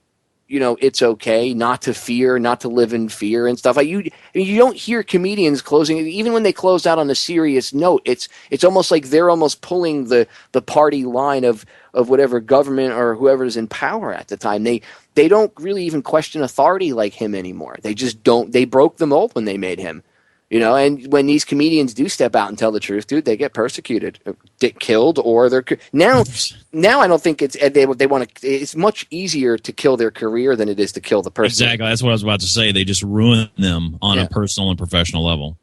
it's okay not to fear, not to live in fear and stuff. You don't hear comedians closing, even when they close out on a serious note. It's almost like they're almost pulling the party line of whatever government or whoever is in power at the time. They don't really even question authority like him anymore. They just don't. They broke the mold when they made him. And when these comedians do step out and tell the truth, dude, they get persecuted, get killed, or they're now. I don't think they want to. It's much easier to kill their career than it is to kill the person. Exactly, that's what I was about to say. They just ruin them on a personal and professional level.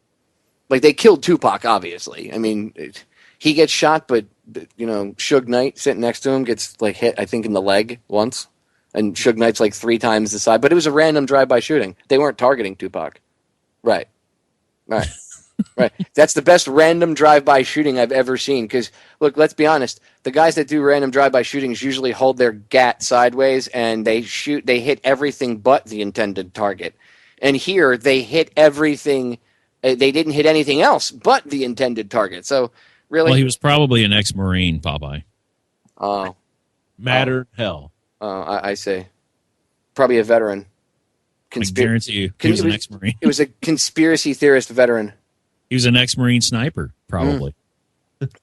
Like they killed Tupac, obviously. I mean, he gets shot, but Suge Knight sitting next to him gets hit, I think, in the leg once, and Suge Knight's 3 times the size. But it was a random drive-by shooting. They weren't targeting Tupac, right? Right. Right. That's the best random drive-by shooting I've ever seen. Because, look, let's be honest. The guys that do random drive-by shootings usually hold their gat sideways and they hit everything but the intended target. And here, they hit everything. They didn't hit anything else but the intended target. So, really. Well, he was probably an ex-Marine, Popeye. Oh. Hell. I say. Probably a veteran. I guarantee you, he was an ex-Marine. It was a conspiracy theorist veteran. He was an ex-Marine sniper, probably.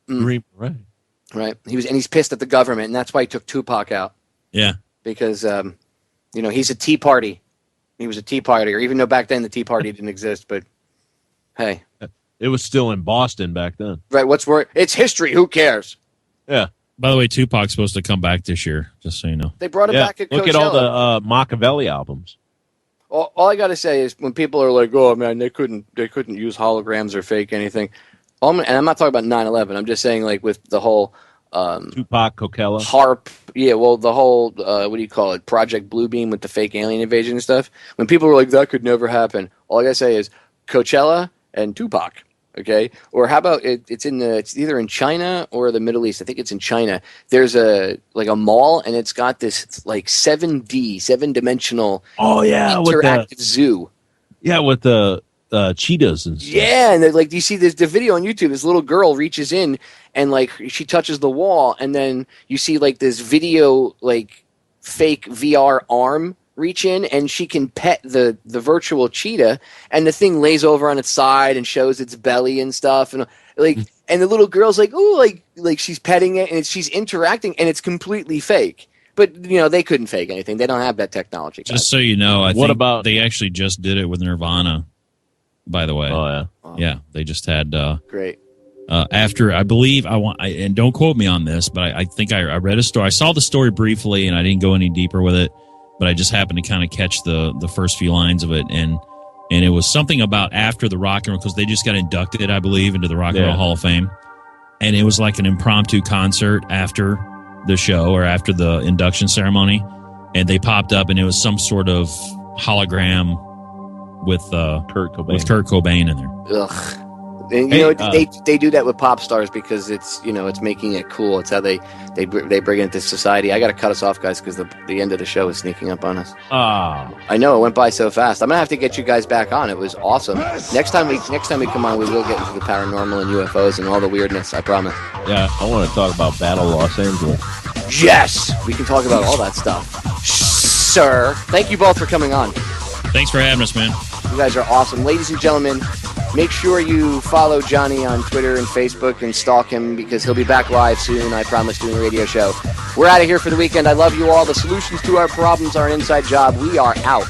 Right. Right. He's pissed at the government, and that's why he took Tupac out. Yeah. Because, he's a Tea Party. He was a Tea Partier, even though back then the Tea Party didn't exist. But, hey. It was still in Boston back then. Right. It's history. Who cares? Yeah. By the way, Tupac's supposed to come back this year, just so you know. They brought him back at Coachella. Look at all the Machiavelli albums. All I got to say is when people are like, "Oh man, they couldn't use holograms or fake anything," and I'm not talking about 9/11. I'm just saying with the whole Tupac, Coachella, HARP. Yeah, well, the whole what do you call it? Project Bluebeam with the fake alien invasion and stuff. When people are like, "That could never happen," all I got to say is Coachella and Tupac. Okay, or how about it's either in China or the Middle East. I think it's in China. There's a mall and it's got this 7-dimensional interactive zoo. Yeah, with the cheetahs and stuff. Yeah, and you see the video on YouTube. This little girl reaches in and she touches the wall, and then you see this video fake VR arm reach in, and she can pet the virtual cheetah, and the thing lays over on its side and shows its belly and stuff, and and the little girl's she's petting it and she's interacting, and it's completely fake. But they couldn't fake anything. They don't have that technology. Just so you know, I think they actually just did it with Nirvana. By the way, yeah, they just had great. After I believe and don't quote me on this, but I think I read a story. I saw the story briefly, and I didn't go any deeper with it. But I just happened to kind of catch the first few lines of it, and And it was something about after the Rock and Roll, because they just got inducted, I believe, into the Rock and Roll Hall of Fame. And it was like an impromptu concert after the show or after the induction ceremony. And they popped up, and it was some sort of hologram with Kurt Cobain in there. Ugh. And, they do that with pop stars because it's making it cool. It's how they bring it into society. I got to cut us off, guys, because the end of the show is sneaking up on us. I know, it went by so fast. I'm gonna have to get you guys back on. It was awesome. Next time we come on, we will get into the paranormal and UFOs and all the weirdness. I promise. Yeah, I want to talk about Battle Los Angeles. Yes, we can talk about all that stuff, sir. Thank you both for coming on. Thanks for having us, man. You guys are awesome, ladies and gentlemen. Make sure you follow Johnny on Twitter and Facebook and stalk him because he'll be back live soon, I promise, doing a radio show. We're out of here for the weekend. I love you all. The solutions to our problems are an inside job. We are out.